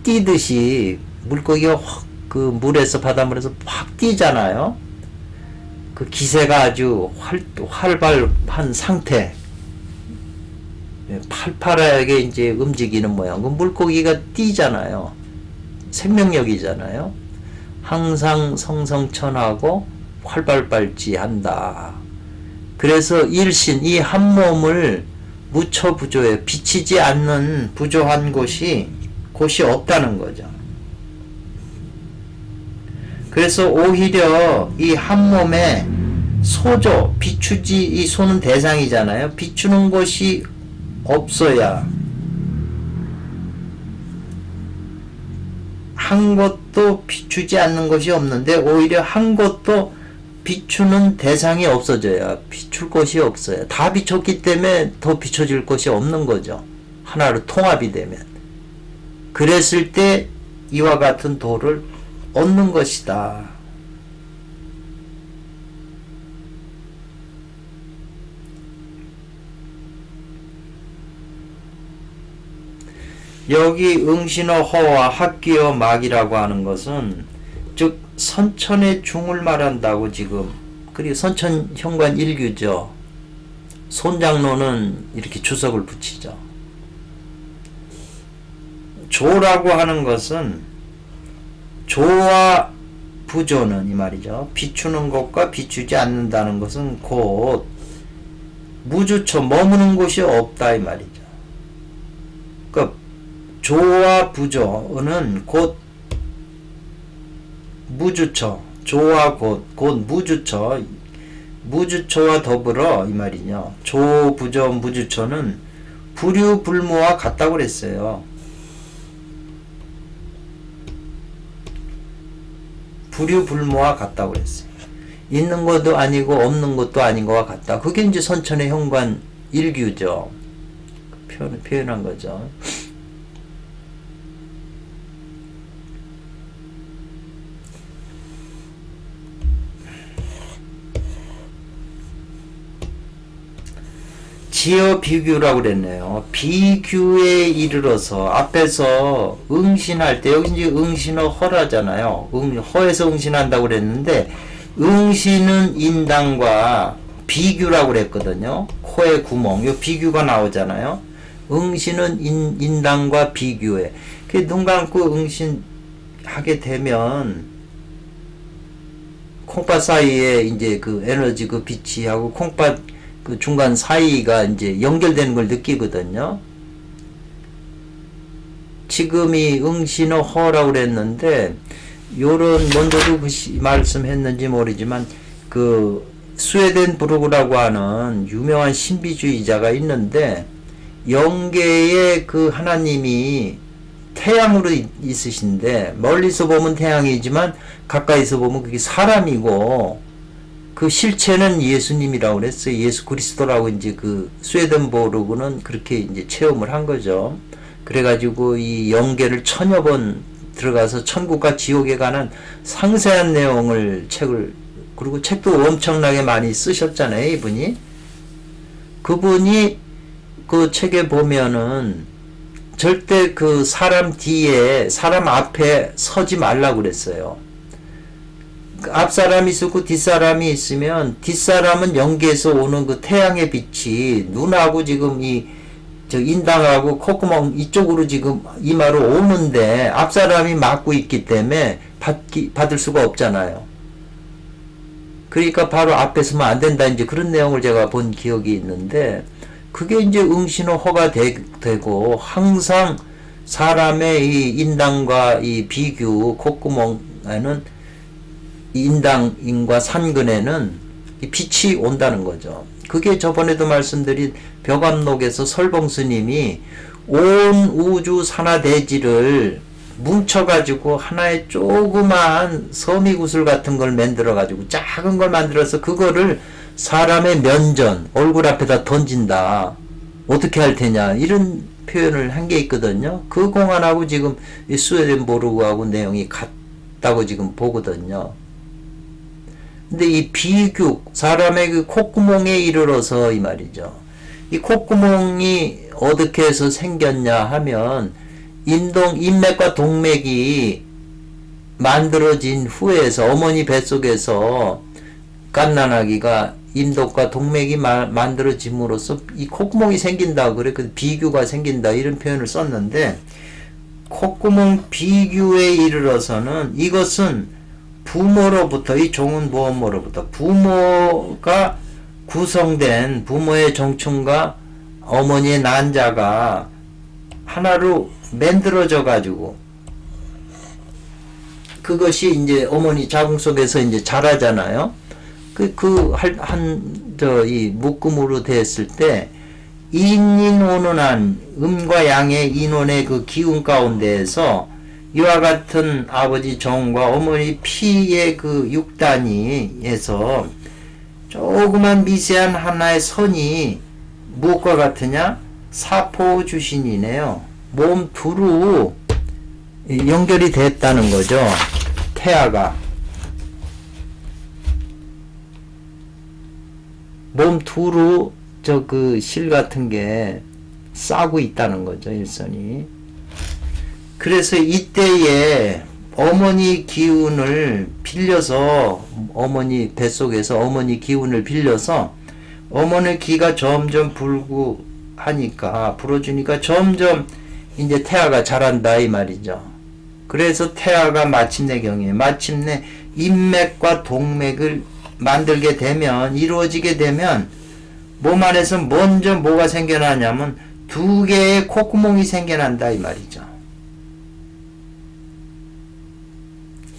뛰듯이 물고기가 확 그 물에서 바닷물에서 확 뛰잖아요. 그 기세가 아주 활발한 상태. 팔팔하게 이제 움직이는 모양. 그 물고기가 뛰잖아요. 생명력이잖아요. 항상 성성천하고 활발발지한다. 그래서 일신, 이 한 몸을 무처부조에 비치지 않는 부조한 곳이 없다는 거죠. 그래서 오히려 이 한 몸에 소조, 비추지, 이 소는 대상이잖아요. 비추는 것이 없어야 한 것도 비추지 않는 것이 없는데 오히려 한 것도 비추는 대상이 없어져야 비출 것이 없어요. 다 비췄기 때문에 더 비춰질 것이 없는 거죠. 하나로 통합이 되면. 그랬을 때 이와 같은 도를 얻는 것이다. 여기 응신어 허와 학기어 막이라고 하는 것은 즉 선천의 중을 말한다고 지금. 그리고 선천 현관 일규죠. 손장로는 이렇게 주석을 붙이죠. 조라고 하는 것은 조와 부조는 이 말이죠. 비추는 것과 비추지 않는다는 것은 곧 무주처 머무는 곳이 없다 이 말이죠. 그러니까 조와 부조는 곧 무주처, 조와 곧 무주처, 무주처와 더불어 이 말이죠. 조, 부조, 무주처는 불유불무와 같다고 그랬어요. 불유불무와 같다고 그랬어요. 있는 것도 아니고 없는 것도 아닌 것과 같다. 그게 이제 선천의 현관 일규죠. 표현한 거죠. 지어 비규라고 그랬네요. 비규에 이르러서 앞에서 응신할 때 여기 이제 응신어 허라잖아요. 허에서 응신한다고 그랬는데 응신은 인당과 비규라고 그랬거든요. 코의 구멍, 요 비규가 나오잖아요. 응신은 인당과 비규에. 눈 감고 응신하게 되면 콩팥 사이에 이제 그 에너지 그 빛이 하고 콩팥 그 중간 사이가 이제 연결되는 걸 느끼거든요. 지금이 응신어 허라고 그랬는데, 요런, 먼저도 말씀했는지 모르지만, 그, 스웨덴 브루그라고 하는 유명한 신비주의자가 있는데, 영계에 그 하나님이 태양으로 있으신데, 멀리서 보면 태양이지만, 가까이서 보면 그게 사람이고, 그 실체는 예수님이라고 그랬어요. 예수 그리스도라고 이제 그 스웨덴보르그는 그렇게 이제 체험을 한 거죠. 그래가지고 이 영계를 1000여 번 들어가서 천국과 지옥에 관한 상세한 내용을 그리고 책도 엄청나게 많이 쓰셨잖아요, 이분이. 그분이 그 책에 보면은 절대 그 사람 뒤에, 사람 앞에 서지 말라고 그랬어요. 앞사람이 있고 뒷사람이 있으면 뒷사람은 영계에서 오는 그 태양의 빛이 눈하고 지금 저 인당하고 콧구멍 이쪽으로 지금 이마로 오는데 앞사람이 막고 있기 때문에 받을 수가 없잖아요. 그러니까 바로 앞에 서면 안 된다, 이제 그런 내용을 제가 본 기억이 있는데, 그게 이제 응신어 허가 되고 항상 사람의 이 인당과 이 비규 콧구멍에는 인당인과 산근에는 빛이 온다는 거죠. 그게 저번에도 말씀드린 벽암록에서 설봉스님이 온 우주 산하대지를 뭉쳐가지고 하나의 조그만 서미구슬 같은 걸 만들어가지고 작은 걸 만들어서 그거를 사람의 면전, 얼굴 앞에다 던진다. 어떻게 할 테냐. 이런 표현을 한 게 있거든요. 그 공안하고 지금 이 스웨덴보르그하고 내용이 같다고 지금 보거든요. 근데 이 비규, 사람의 그 콧구멍에 이르러서 이 말이죠. 이 콧구멍이 어떻게 해서 생겼냐 하면 인맥과 동맥이 만들어진 후에서 어머니 뱃속에서 갓난아기가 인덕과 동맥이 만들어짐으로써 이 콧구멍이 생긴다. 그래 그 비규가 생긴다. 이런 표현을 썼는데 콧구멍 비규에 이르러서는 이것은 부모로부터 이 종은 무엇모로부터 부모가 구성된 부모의 정충과 어머니의 난자가 하나로 만들어져 가지고 그것이 이제 어머니 자궁 속에서 이제 자라잖아요. 이 묶음으로 됐을 때 인인오는한 음과 양의 인원의 그 기운 가운데에서 이와 같은 아버지 정과 어머니 피의 그 육단위에서 조그만 미세한 하나의 선이 무엇과 같으냐? 사포 주신이네요. 몸 두루 연결이 됐다는 거죠. 태아가 몸 두루 그 실 같은 게 싸고 있다는 거죠. 일선이. 그래서 이때에 어머니 기운을 빌려서 어머니 뱃속에서 어머니 기운을 빌려서 어머니 기가 점점 불고 하니까 불어주니까 점점 이제 태아가 자란다 이 말이죠. 그래서 태아가 마침내 인맥과 동맥을 만들게 되면 이루어지게 되면 몸 안에서 먼저 뭐가 생겨나냐면 두 개의 콧구멍이 생겨난다 이 말이죠.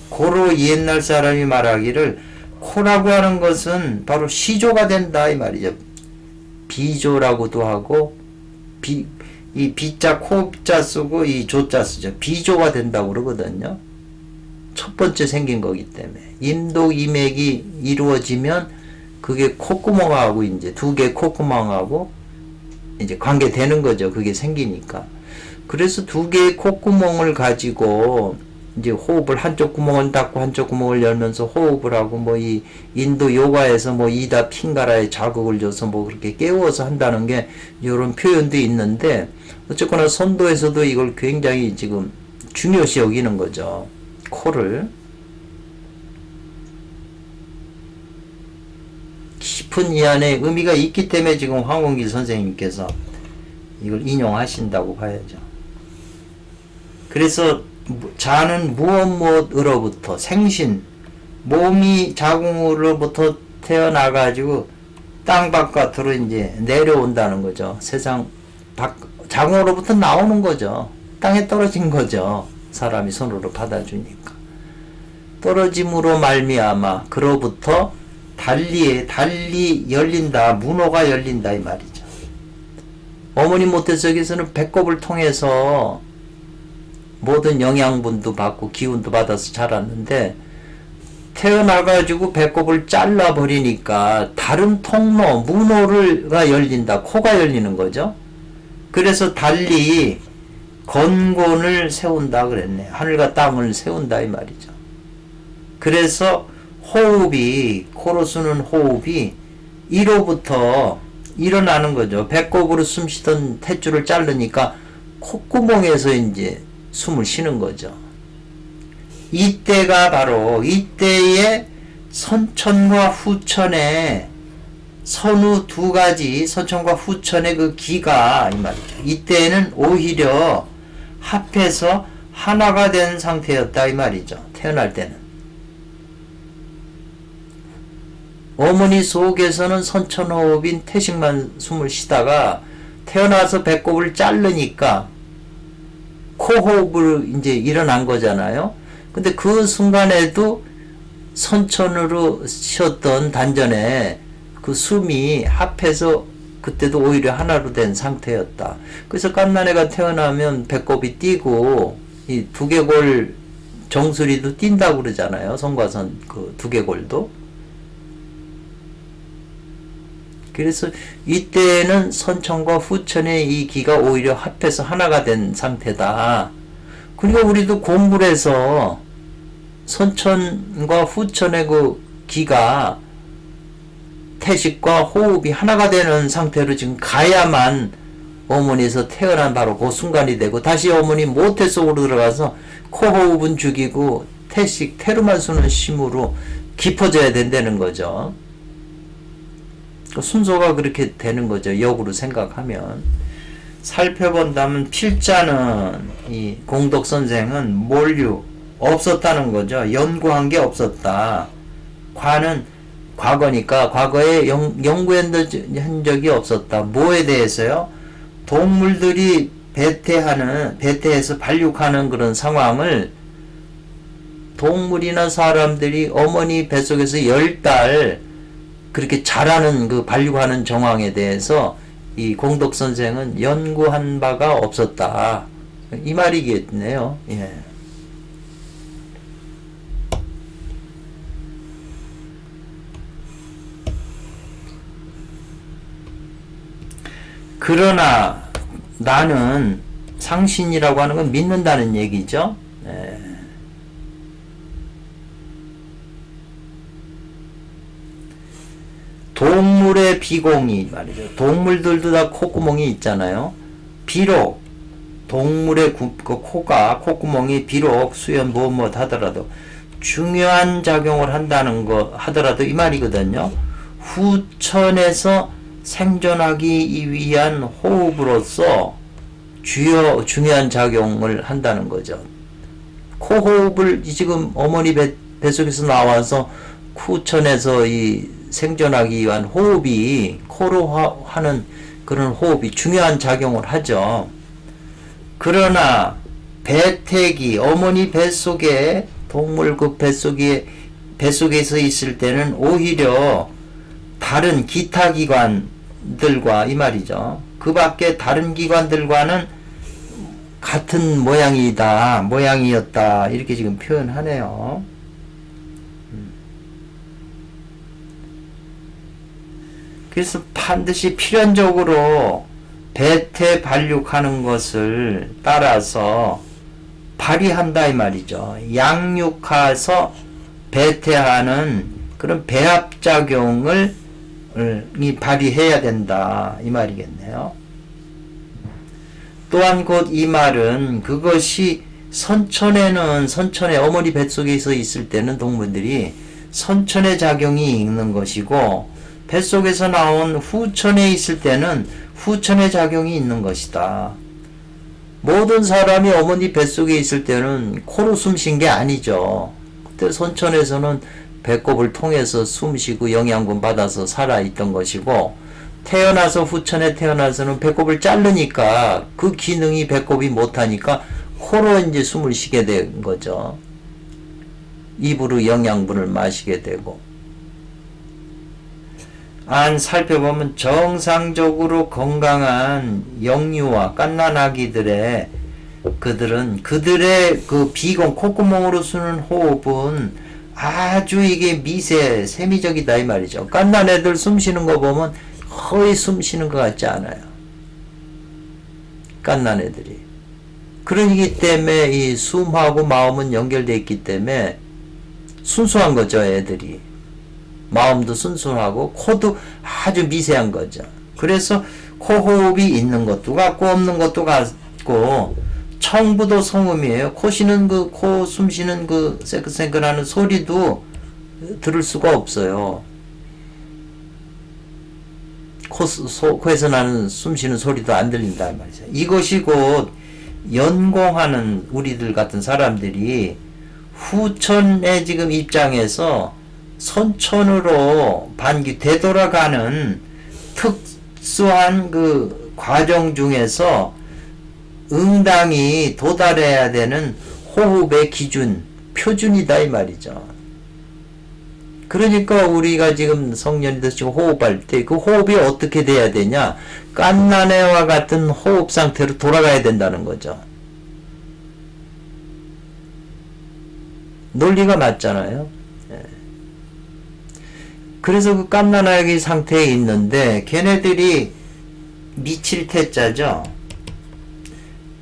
고로 옛날 사람이 말하기를 코라고 하는 것은 바로 시조가 된다 이 말이죠. 비조라고도 하고 이 비자 코자 쓰고 이 조자 쓰죠. 비조가 된다고 그러거든요. 첫 번째 생긴 거기 때문에 임독 이맥이 이루어지면 그게 콧구멍하고 이제 두 개 콧구멍하고 이제 관계되는 거죠. 그게 생기니까. 그래서 두 개의 콧구멍을 가지고 이제 호흡을 한쪽 구멍을 닫고 한쪽 구멍을 열면서 호흡을 하고 뭐 이 인도 요가에서 뭐 이다 핑가라에 자극을 줘서 뭐 그렇게 깨워서 한다는 게 이런 표현도 있는데 어쨌거나 선도에서도 이걸 굉장히 지금 중요시 여기는 거죠. 코를 깊은 이 안에 의미가 있기 때문에 지금 황원길 선생님께서 이걸 인용하신다고 봐야죠. 그래서 자는 무엇으로부터 생신 몸이 자궁으로부터 태어나가지고 땅 바깥으로 이제 내려온다는 거죠. 세상 자궁으로부터 나오는 거죠. 땅에 떨어진 거죠. 사람이 손으로 받아주니까 떨어짐으로 말미암아 그로부터 달리 열린다. 문호가 열린다 이 말이죠. 어머니 모태속에서는 배꼽을 통해서 모든 영양분도 받고 기운도 받아서 자랐는데 태어나가지고 배꼽을 잘라버리니까 다른 통로 문호가 열린다. 코가 열리는 거죠. 그래서 달리 건곤을 세운다 그랬네. 하늘과 땅을 세운다 이 말이죠. 그래서 호흡이 코로 쓰는 호흡이 이로부터 일어나는 거죠. 배꼽으로 숨 쉬던 탯줄을 자르니까 콧구멍에서 이제 숨을 쉬는 거죠. 이때가 바로 이때의 선천과 후천의 선후 두 가지 선천과 후천의 그 기가 이 말이죠. 이때는 오히려 합해서 하나가 된 상태였다 이 말이죠. 태어날 때는 어머니 속에서는 선천호흡인 태식만 숨을 쉬다가 태어나서 배꼽을 자르니까 코호흡을 이제 일어난 거잖아요. 근데 그 순간에도 선천으로 쉬었던 단전에 그 숨이 합해서 그때도 오히려 하나로 된 상태였다. 그래서 갓난애가 태어나면 배꼽이 뛰고 이 두개골 정수리도 뛴다고 그러잖아요. 성과선 그 두개골도. 그래서 이때는 선천과 후천의 이 기가 오히려 합해서 하나가 된 상태다. 그리고 우리도 공부를 해서 선천과 후천의 그 기가 태식과 호흡이 하나가 되는 상태로 지금 가야만 어머니에서 태어난 바로 그 순간이 되고, 다시 어머니 모태 속으로 들어가서 코호흡은 죽이고 태식, 태루만 수는 심으로 깊어져야 된다는 거죠. 순서가 그렇게 되는 거죠. 역으로 생각하면. 살펴본다면 필자는 이 공덕 선생은 몰류 없었다는 거죠. 연구한 게 없었다. 과는 과거니까 과거에 연구한 적이 없었다. 뭐에 대해서요? 동물들이 배태해서 발육하는 그런 상황을 동물이나 사람들이 어머니 뱃속에서 10달 그렇게 자라는 그 발육하는 정황에 대해서 이 공덕 선생은 연구한 바가 없었다. 이 말이겠네요. 예. 그러나 나는 상신이라고 하는 건 믿는다는 얘기죠. 예. 동물의 비공이 말이죠. 동물들도 다 콧구멍이 있잖아요. 비록 동물의 코가 콧구멍이 비록 수염 뭐뭐 하더라도 중요한 작용을 한다는 거 하더라도 이 말이거든요. 후천에서 생존하기 위한 호흡으로서 중요한 작용을 한다는 거죠. 코호흡을 지금 어머니 뱃속에서 나와서 후천에서 이 생존하기 위한 호흡이 코로 하는 그런 호흡이 중요한 작용을 하죠. 그러나 배태기 어머니 뱃속에 동물 그 뱃속에서 있을 때는 오히려 다른 기타 기관들과 이 말이죠. 그 밖에 다른 기관들과는 같은 모양이었다 이렇게 지금 표현하네요. 그래서 반드시 필연적으로 배태 발육하는 것을 따라서 발휘한다 이 말이죠. 양육해서 배태하는 그런 배합작용을 발휘해야 된다 이 말이겠네요. 또한 곧 이 말은 그것이 선천에 어머니 뱃속에서 있을 때는 동물들이 선천의 작용이 있는 것이고, 뱃속에서 나온 후천에 있을 때는 후천의 작용이 있는 것이다. 모든 사람이 어머니 뱃속에 있을 때는 코로 숨 쉰 게 아니죠. 그때 선천에서는 배꼽을 통해서 숨 쉬고 영양분 받아서 살아있던 것이고, 태어나서 후천에 태어나서는 배꼽을 자르니까 그 기능이 배꼽이 못하니까 코로 이제 숨을 쉬게 된 거죠. 입으로 영양분을 마시게 되고. 살펴보면 정상적으로 건강한 영유아 갓난아기들의 그들의 그 비공 콧구멍으로 쓰는 호흡은 아주 이게 세미적이다 이 말이죠. 갓난 애들 숨 쉬는 거 보면 거의 숨 쉬는 것 같지 않아요. 갓난 애들이. 그러기 때문에 이 숨하고 마음은 연결되어 있기 때문에 순수한 거죠, 애들이. 마음도 순수하고 코도 아주 미세한 거죠. 그래서 코호흡이 있는 것도 같고 없는 것도 같고, 청부도 성음이에요. 코 숨 쉬는 그 새끈새끈하는 소리도 들을 수가 없어요. 코에서 나는 숨 쉬는 소리도 안 들린다 말이죠. 이것이 곧 연공하는 우리들 같은 사람들이 후천의 지금 입장에서 선천으로 되돌아가는 특수한 그 과정 중에서 응당이 도달해야 되는 호흡의 기준, 표준이다 이 말이죠. 그러니까 우리가 지금 성년이도 지금 호흡할 때 그 호흡이 어떻게 돼야 되냐? 갓난애와 같은 호흡 상태로 돌아가야 된다는 거죠. 논리가 맞잖아요. 그래서 그 갓난아기 상태에 있는데 걔네들이 미칠 태자죠.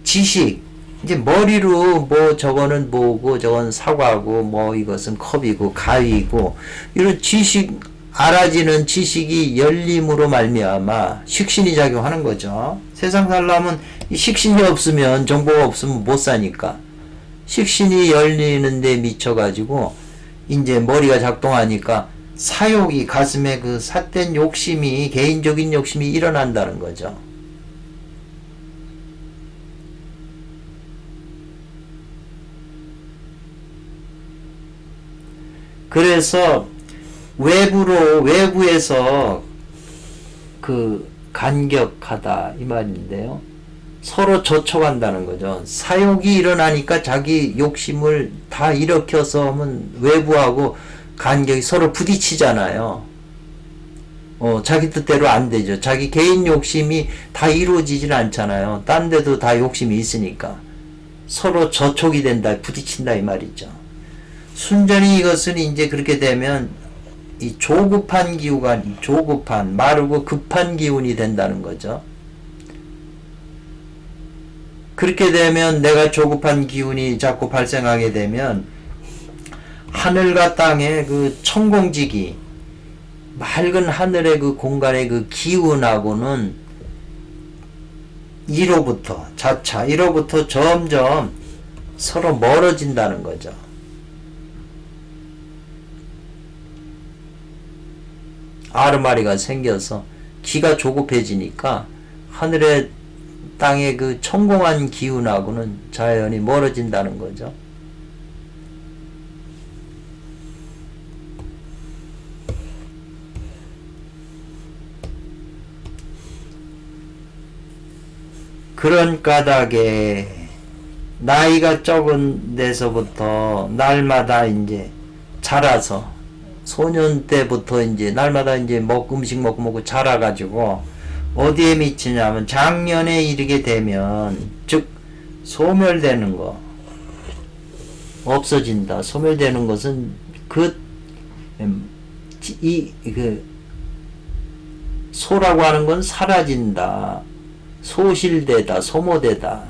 지식, 이제 머리로 뭐 저거는 뭐고 저건 사과고 뭐 이것은 컵이고 가위고 이런 지식, 알아지는 지식이 열림으로 말미암아 식신이 작용하는 거죠. 세상 살려면 식신이 없으면, 정보가 없으면 못 사니까 식신이 열리는 데 미쳐가지고 이제 머리가 작동하니까 사욕이, 가슴에 그 삿된 욕심이, 개인적인 욕심이 일어난다는 거죠. 그래서 외부에서 그 간격하다 이 말인데요. 서로 저촉한다는 거죠. 사욕이 일어나니까 자기 욕심을 다 일으켜서 하면 외부하고 간격이 서로 부딪히잖아요. 자기 뜻대로 안 되죠. 자기 개인 욕심이 다 이루어지질 않잖아요. 딴 데도 다 욕심이 있으니까. 서로 저촉이 된다, 부딪힌다 이 말이죠. 순전히 이것은 이제 그렇게 되면 이 조급한 기후가, 조급한, 마르고 급한 기운이 된다는 거죠. 그렇게 되면 내가 조급한 기운이 자꾸 발생하게 되면 하늘과 땅의 그 천공지기, 맑은 하늘의 그 공간의 그 기운하고는 1호부터 자차 1호부터 점점 서로 멀어진다는 거죠. 아르마리가 생겨서 기가 조급해지니까 하늘의 땅의 그 천공한 기운하고는 자연히 멀어진다는 거죠. 그런 까닭에 나이가 적은 데서부터 날마다 이제 자라서 소년 때부터 이제 날마다 이제 음식 먹고 자라가지고 어디에 미치냐면 장년에 이르게 되면, 즉 소멸되는 거, 없어진다. 소멸되는 것은 그 소라고 하는 건 사라진다, 소실되다, 소모되다.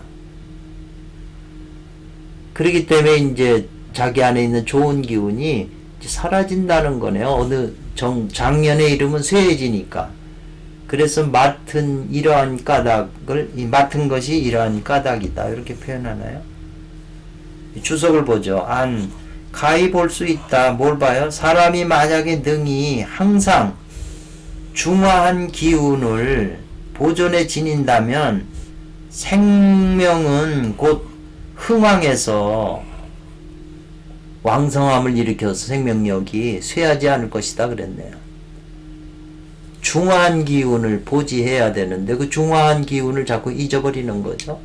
그렇기 때문에 이제 자기 안에 있는 좋은 기운이 사라진다는 거네요. 어느 장년에 이르면 쇠해지니까. 그래서 맡은 이러한 까닭을, 맡은 것이 이러한 까닭이다, 이렇게 표현하나요? 주석을 보죠. 가히 볼 수 있다. 뭘 봐요? 사람이 만약에 능히 항상 중화한 기운을 보존해 지닌다면 생명은 곧 흥왕해서 왕성함을 일으켜서 생명력이 쇠하지 않을 것이다 그랬네요. 중화한 기운을 보지해야 되는데 그 중화한 기운을 자꾸 잊어버리는 거죠.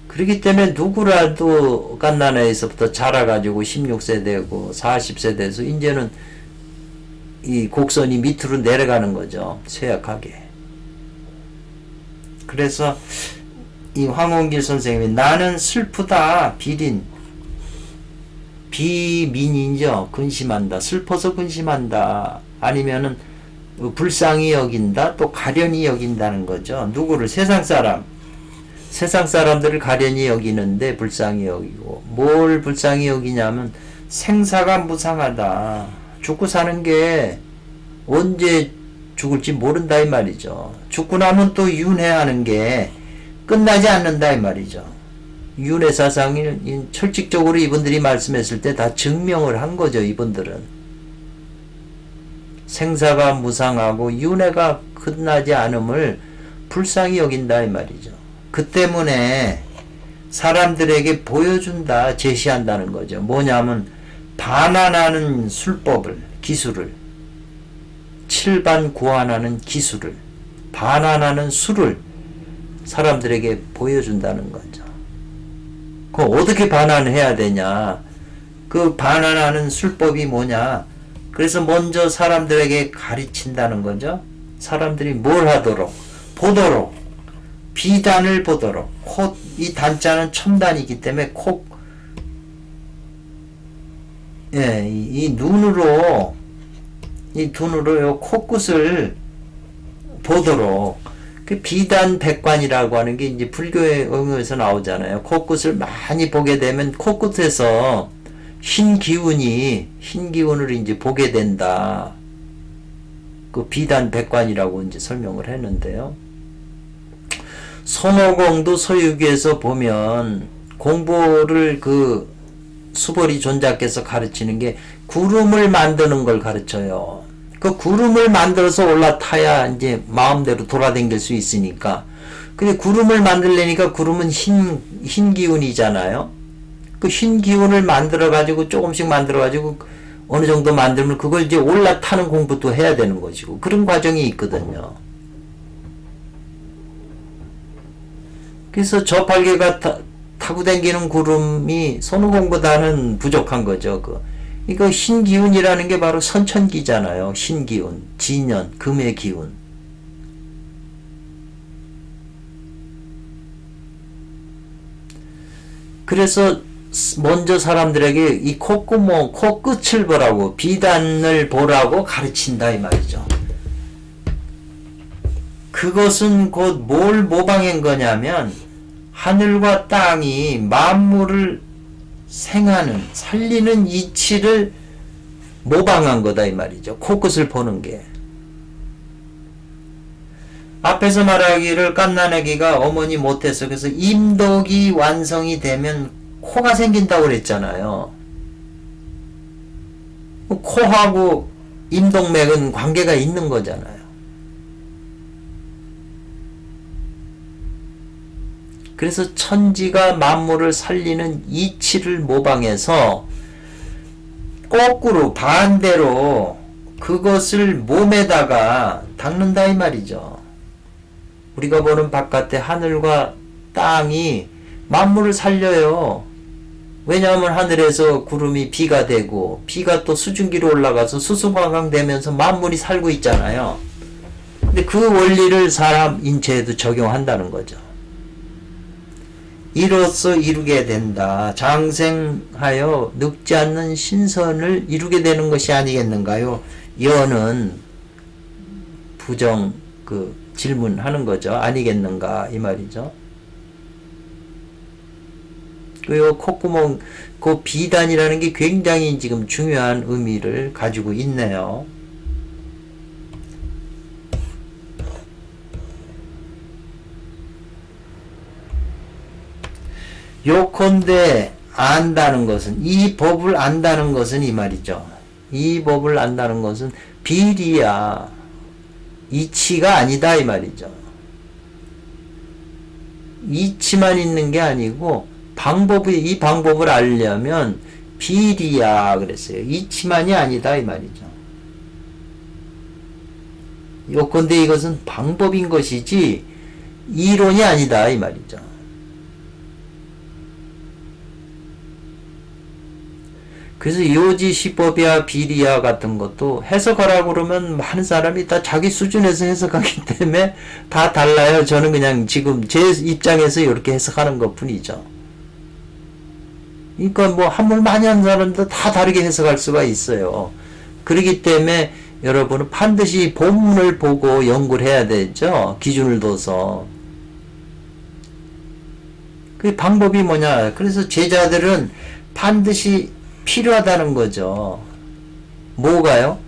그렇기 때문에 누구라도 갓난아에서부터 자라가지고 16세 되고 40세 돼서 이제는 이 곡선이 밑으로 내려가는 거죠. 쇠약하게. 그래서 이 황원길 선생님이 나는 슬프다, 비민이죠. 근심한다. 슬퍼서 근심한다. 아니면은 불쌍히 여긴다. 또 가련히 여긴다는 거죠. 누구를? 세상 사람들을 가련히 여기는데 불쌍히 여기고, 뭘 불쌍히 여기냐면 생사가 무상하다. 죽고 사는 게 언제 죽을지 모른다 이 말이죠. 죽고 나면 또 윤회하는 게 끝나지 않는다 이 말이죠. 윤회 사상이 철칙적으로 이분들이 말씀했을 때 다 증명을 한 거죠. 이분들은 생사가 무상하고 윤회가 끝나지 않음을 불쌍히 여긴다 이 말이죠. 그 때문에 사람들에게 보여준다, 제시한다는 거죠. 뭐냐면 반환하는 술법을, 기술을, 칠반 구환하는 기술을, 반환하는 수를 사람들에게 보여준다는 거죠. 그럼 어떻게 반환을 해야 되냐? 그 반환하는 술법이 뭐냐? 그래서 먼저 사람들에게 가르친다는 거죠. 사람들이 뭘 하도록, 보도록, 비단을 보도록, 곧 이 단자는 첨단이기 때문에 예, 이 눈으로 요 코끝을 보도록 그 비단백관이라고 하는 게 이제 불교의 의미에서 나오잖아요. 코끝을 많이 보게 되면 코끝에서 흰 기운을 이제 보게 된다. 그 비단백관이라고 이제 설명을 했는데요. 손오공도 서유기에서 보면 공부를 그 수보리 존자께서 가르치는 게 구름을 만드는 걸 가르쳐요. 그 구름을 만들어서 올라타야 이제 마음대로 돌아다닐 수 있으니까. 근데 구름을 만들려니까 구름은 흰 기운이잖아요. 그 흰 기운을 만들어가지고 조금씩 만들어가지고 어느 정도 만들면 그걸 이제 올라타는 공부도 해야 되는 것이고 그런 과정이 있거든요. 그래서 저팔계가 타고 다니는 구름이 손오공보다는 부족한 거죠. 이거 흰 기운이라는 게 바로 선천기잖아요. 흰 기운, 진연, 금의 기운. 그래서 먼저 사람들에게 이 콧구멍, 코끝을 보라고, 비단을 보라고 가르친다 이 말이죠. 그것은 곧 뭘 모방한 거냐면 하늘과 땅이 만물을 살리는 이치를 모방한 거다 이 말이죠. 코끝을 보는 게. 앞에서 말하기를 갓난아기가 어머니 못해서 그래서 임덕이 완성이 되면 코가 생긴다고 그랬잖아요. 코하고 임동맥은 관계가 있는 거잖아요. 그래서 천지가 만물을 살리는 이치를 모방해서 거꾸로 반대로 그것을 몸에다가 닦는다 이 말이죠. 우리가 보는 바깥의 하늘과 땅이 만물을 살려요. 왜냐하면 하늘에서 구름이 비가 되고 비가 또 수증기로 올라가서 수수관광 되면서 만물이 살고 있잖아요. 근데 그 원리를 사람 인체에도 적용한다는 거죠. 이로써 이루게 된다. 장생하여 늙지 않는 신선을 이루게 되는 것이 아니겠는가요? 여는 부정 질문하는 거죠. 아니겠는가 이 말이죠. 그 콧구멍, 그 비단이라는 게 굉장히 지금 중요한 의미를 가지고 있네요. 요컨대 안다는 것은, 이 법을 안다는 것은 이 말이죠. 이 법을 안다는 것은 비리야, 이치가 아니다 이 말이죠. 이치만 있는 게 아니고 이 방법을 알려면 비리야 그랬어요. 이치만이 아니다 이 말이죠. 요컨대 이것은 방법인 것이지 이론이 아니다 이 말이죠. 그래서 요지시법이야 비리야 같은 것도 해석하라고 그러면 많은 사람이 다 자기 수준에서 해석하기 때문에 다 달라요. 저는 그냥 지금 제 입장에서 이렇게 해석하는 것 뿐이죠. 그러니까 뭐 한물 많이 한 사람도 다 다르게 해석할 수가 있어요. 그렇기 때문에 여러분은 반드시 본문을 보고 연구를 해야 되죠. 기준을 둬서. 그 방법이 뭐냐. 그래서 제자들은 반드시 필요하다는 거죠. 뭐가요?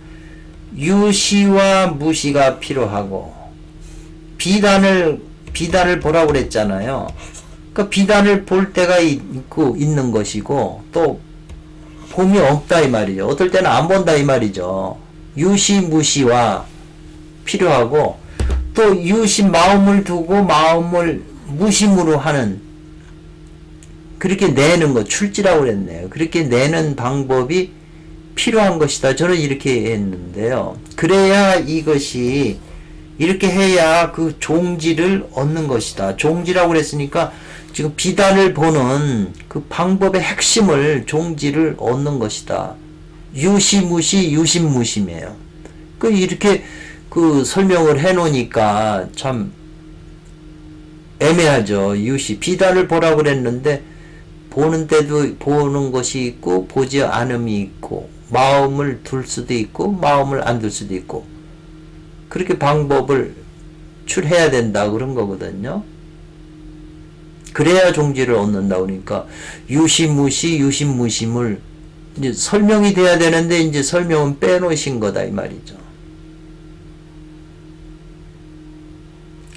유시와 무시가 필요하고 비단을 보라고 그랬잖아요. 그 비단을 볼 때가 있는 것이고 또 봄이 없다 이 말이죠. 어떨 때는 안 본다 이 말이죠. 유시 무시와 필요하고 또 유시 마음을 두고 마음을 무심으로 하는 그렇게 내는 것, 출지라고 그랬네요. 그렇게 내는 방법이 필요한 것이다. 저는 이렇게 했는데요. 그래야 이것이, 이렇게 해야 그 종지를 얻는 것이다. 종지라고 그랬으니까 지금 비단을 보는 그 방법의 핵심을, 종지를 얻는 것이다. 유시무시, 유심무심이에요. 이렇게 설명을 해 놓으니까 참 애매하죠. 유시 비단을 보라고 그랬는데 보는 때도 보는 것이 있고 보지 않음이 있고 마음을 둘 수도 있고 마음을 안 둘 수도 있고 그렇게 방법을 출해야 된다 그런 거거든요. 그래야 종지를 얻는다 그러니까 유시무시 유심무심을 이제 설명이 돼야 되는데 이제 설명은 빼놓으신 거다 이 말이죠.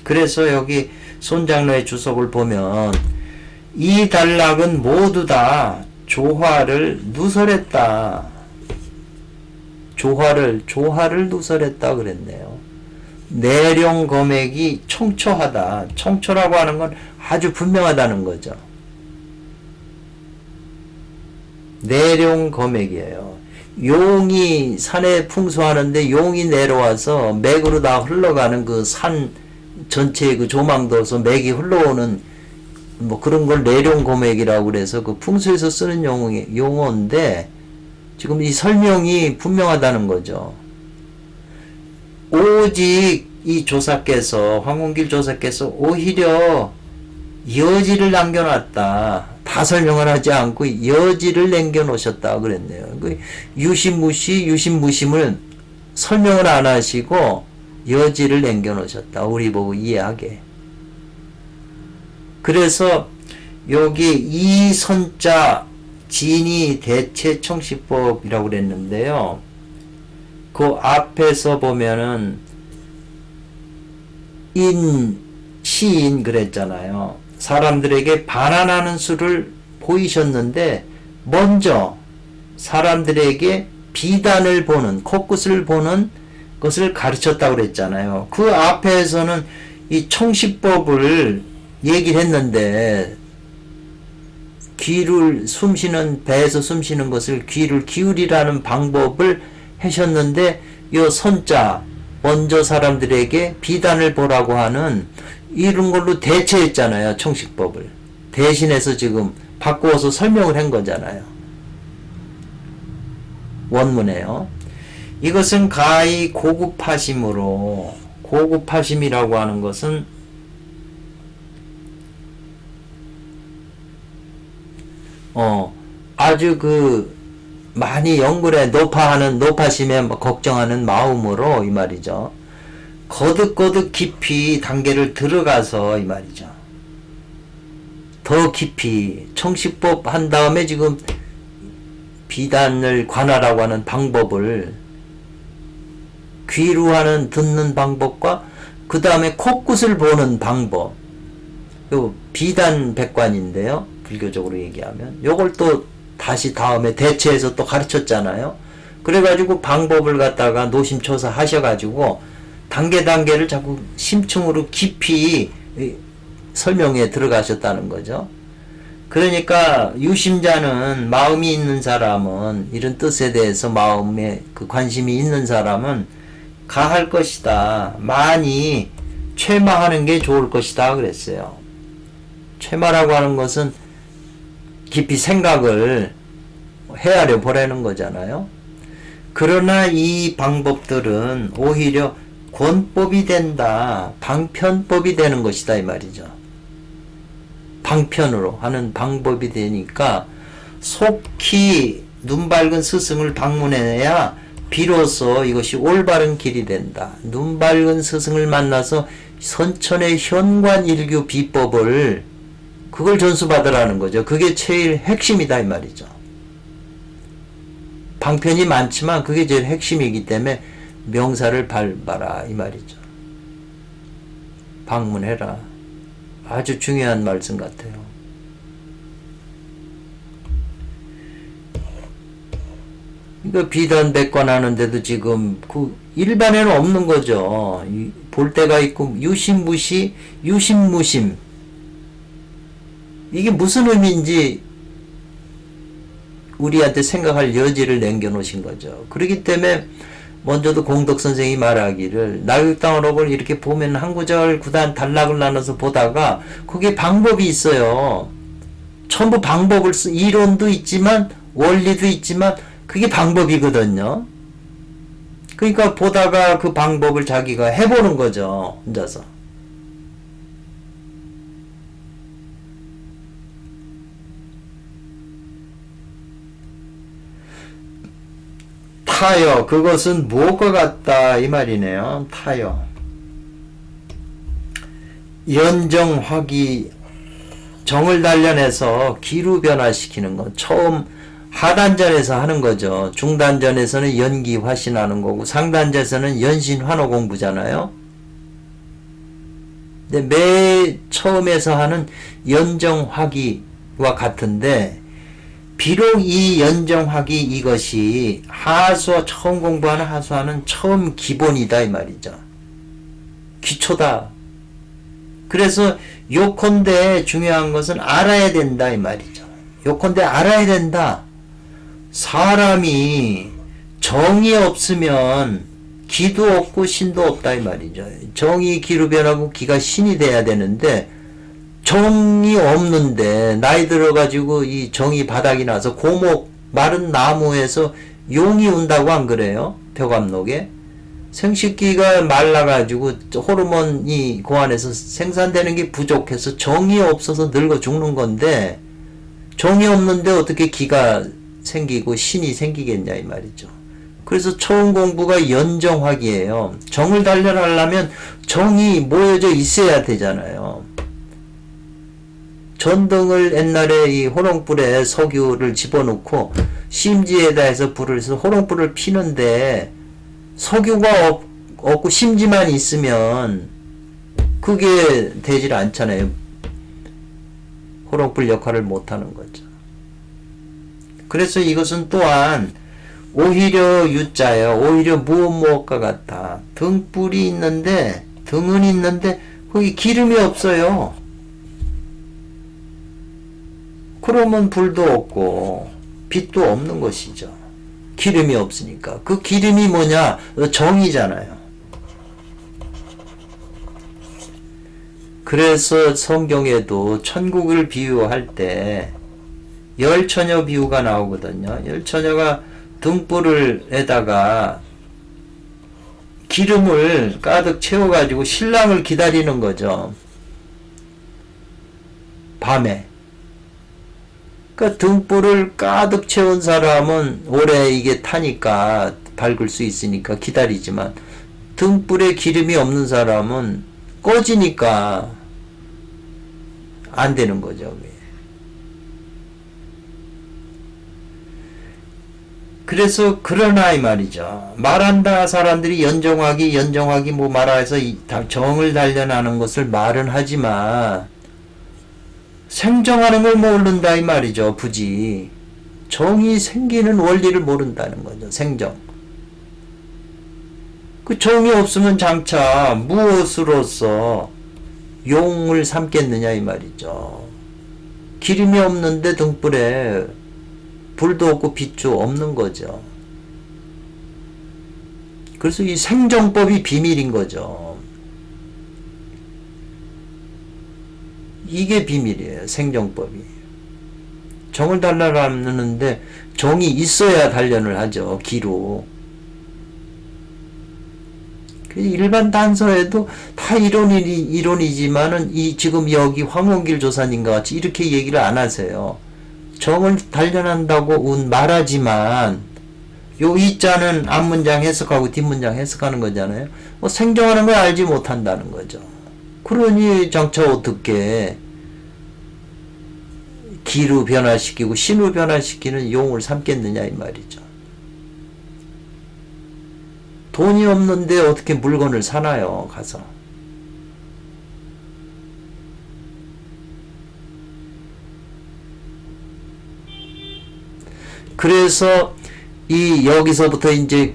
그래서 여기 손장로의 주석을 보면 이 단락은 모두 다 조화를 누설했다. 조화를 누설했다 그랬네요. 내용 검액이 청초하다. 청초라고 하는 건 아주 분명하다는 거죠. 내용 검액이에요. 용이 산에 풍수하는데 용이 내려와서 맥으로 다 흘러가는 그 산 전체의 그 조망도서 맥이 흘러오는 뭐 그런 걸 내용 검액이라고 그래서 그 풍수에서 쓰는 용어인데 지금 이 설명이 분명하다는 거죠. 오직 이 조사께서 황운길 조사께서 오히려 여지를 남겨놨다. 다 설명을 하지 않고 여지를 남겨놓으셨다 그랬네요. 그 유심무시 유심무심을 설명을 안 하시고 여지를 남겨놓으셨다. 우리 보고 이해하게. 그래서 여기 이 선자 진이 대체 청시법이라고 그랬는데요. 그 앞에서 보면은 시인 그랬잖아요. 사람들에게 반환하는 수를 보이셨는데 먼저 사람들에게 비단을 보는 코끝을 보는 것을 가르쳤다고 그랬잖아요. 그 앞에서는 이 청시법을 얘기를 했는데 귀를 숨쉬는 배에서 숨쉬는 것을 귀를 기울이라는 방법을 하셨는데 요 선자 먼저 사람들에게 비단을 보라고 하는 이런 걸로 대체했잖아요. 청식법을 대신해서 지금 바꾸어서 설명을 한 거잖아요. 원문에요. 이것은 가히 고급하심으로 고급하심이라고 하는 것은 아주 그 많이 연구를 높아심에 걱정하는 마음으로 이 말이죠. 거듭거듭 깊이 단계를 들어가서 이 말이죠. 더 깊이 청식법 한 다음에 지금 비단을 관하라고 하는 방법을 귀로 하는 듣는 방법과 그 다음에 코끝을 보는 방법 요 비단 백관인데요. 불교적으로 얘기하면 요걸 또 다시 다음에 대체해서 또 가르쳤잖아요. 그래가지고 방법을 갖다가 노심초사 하셔가지고 단계를 자꾸 심층으로 깊이 설명에 들어가셨다는 거죠. 그러니까 유심자는 마음이 있는 사람은 이런 뜻에 대해서 마음에 그 관심이 있는 사람은 가할 것이다. 많이 최마하는 게 좋을 것이다 그랬어요. 최마라고 하는 것은 깊이 생각을 헤아려 보라는 거잖아요. 그러나 이 방법들은 오히려 권법이 된다. 방편법이 되는 것이다 이 말이죠. 방편으로 하는 방법이 되니까 속히 눈 밝은 스승을 방문해야 비로소 이것이 올바른 길이 된다. 눈 밝은 스승을 만나서 선천의 현관일교 비법을 그걸 전수받으라는 거죠. 그게 제일 핵심이다 이 말이죠. 방편이 많지만 그게 제일 핵심이기 때문에 명사를 밟아라 이 말이죠. 방문해라. 아주 중요한 말씀 같아요. 그러니까 비단백관 하는데도 지금 그 일반에는 없는 거죠. 볼 때가 있고 유심무시 유심무심 이게 무슨 의미인지 우리한테 생각할 여지를 남겨놓으신 거죠. 그렇기 때문에 먼저도 공덕선생이 말하기를 나육당어록을 이렇게 보면 한 구절 구단 단락을 나눠서 보다가 그게 방법이 있어요. 전부 방법을 이론도 있지만 원리도 있지만 그게 방법이거든요. 그러니까 보다가 그 방법을 자기가 해보는 거죠. 혼자서. 타여 그것은 무엇과 같다 이 말이네요. 타여 연정화기 정을 단련해서 기루 변화시키는 것. 처음 하단전에서 하는 거죠. 중단전에서는 연기 화신하는 거고 상단전에서는 연신 환호 공부잖아요. 근데 매 처음에서 하는 연정화기와 같은데 비록 이 연정화기 이것이 하수와 처음 공부하는 하수하는 처음 기본이다 이 말이죠. 기초다. 그래서 요컨대 중요한 것은 알아야 된다 이 말이죠. 요컨대 알아야 된다. 사람이 정이 없으면 기도 없고 신도 없다 이 말이죠. 정이 기로 변하고 기가 신이 돼야 되는데 정이 없는데 나이 들어가지고 이 정이 바닥이 나서 고목 마른 나무에서 용이 운다고 안 그래요? 벼감록에 생식기가 말라가지고 호르몬이 그 안에서 생산되는 게 부족해서 정이 없어서 늙어 죽는 건데 정이 없는데 어떻게 기가 생기고 신이 생기겠냐 이 말이죠. 그래서 처음 공부가 연정화기예요. 정을 단련하려면 정이 모여져 있어야 되잖아요. 전등을 옛날에 이 호롱불에 석유를 집어넣고 심지에다 해서 불을 해서 호롱불을 피는데 석유가 없고 심지만 있으면 그게 되질 않잖아요. 호롱불 역할을 못하는 거죠. 그래서 이것은 또한 오히려 유자예요. 오히려 무엇과 같다. 등불이 있는데 등은 있는데 거기 기름이 없어요. 그러면 불도 없고 빛도 없는 것이죠. 기름이 없으니까. 그 기름이 뭐냐? 정이잖아요. 그래서 성경에도 천국을 비유할 때 열처녀 비유가 나오거든요. 열처녀가 등불에다가 기름을 가득 채워가지고 신랑을 기다리는 거죠. 밤에. 그러니까 등불을 가득 채운 사람은 오래 이게 타니까 밝을 수 있으니까 기다리지만 등불에 기름이 없는 사람은 꺼지니까 안 되는 거죠. 그래서 그러나 이 말이죠. 말한다 사람들이 연정하기 뭐 말해서 정을 단련하는 것을 말은 하지만 생정하는 걸 모른다 이 말이죠. 부지 정이 생기는 원리를 모른다는 거죠. 생정. 그 정이 없으면 장차 무엇으로서 용을 삼겠느냐 이 말이죠. 기름이 없는데 등불에 불도 없고 빛도 없는 거죠. 그래서 이 생정법이 비밀인 거죠. 이게 비밀이에요. 생정법이. 정을 단련하는데 정이 있어야 단련을 하죠. 기로. 일반 단서에도 다 이론이지만은 지금 여기 황원길 조사님과 같이 이렇게 얘기를 안 하세요. 정을 단련한다고 말하지만 요 이자는 앞문장 해석하고 뒷문장 해석하는 거잖아요. 생정하는 걸 알지 못한다는 거죠. 그러니 장차 어떻게 기로 변화시키고 신으로 변화시키는 용을 삼겠느냐 이 말이죠. 돈이 없는데 어떻게 물건을 사나요? 가서. 그래서 여기서부터 이제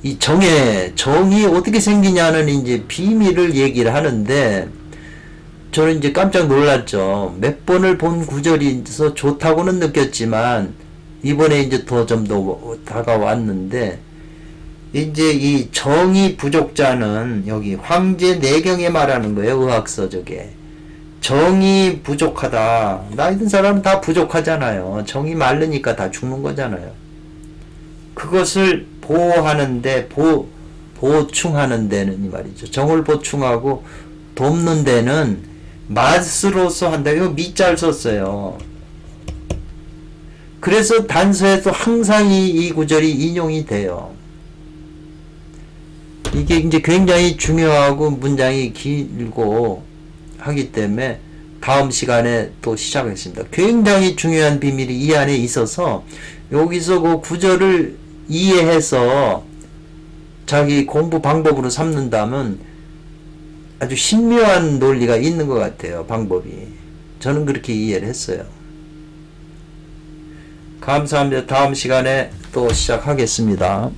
이 정이 어떻게 생기냐는 이제 비밀을 얘기를 하는데 저는 이제 깜짝 놀랐죠. 몇 번을 본 구절이 있어서 좋다고는 느꼈지만 이번에 이제 좀 더 다가왔는데 이제 이 정이 부족자는 여기 황제 내경에 말하는 거예요. 의학서적에. 정이 부족하다. 나이 든 사람은 다 부족하잖아요. 정이 마르니까 다 죽는 거잖아요. 그것을 보호하는데 보충하는 데는 이 말이죠. 정을 보충하고 돕는 데는 맛으로서 한다. 이거 미자를 썼어요. 그래서 단서에도 항상 이 구절이 인용이 돼요. 이게 이제 굉장히 중요하고 문장이 길고 하기 때문에 다음 시간에 또 시작하겠습니다. 굉장히 중요한 비밀이 이 안에 있어서 여기서 그 구절을 이해해서 자기 공부 방법으로 삼는다면 아주 신묘한 논리가 있는 것 같아요. 방법이. 저는 그렇게 이해를 했어요. 감사합니다. 다음 시간에 또 시작하겠습니다.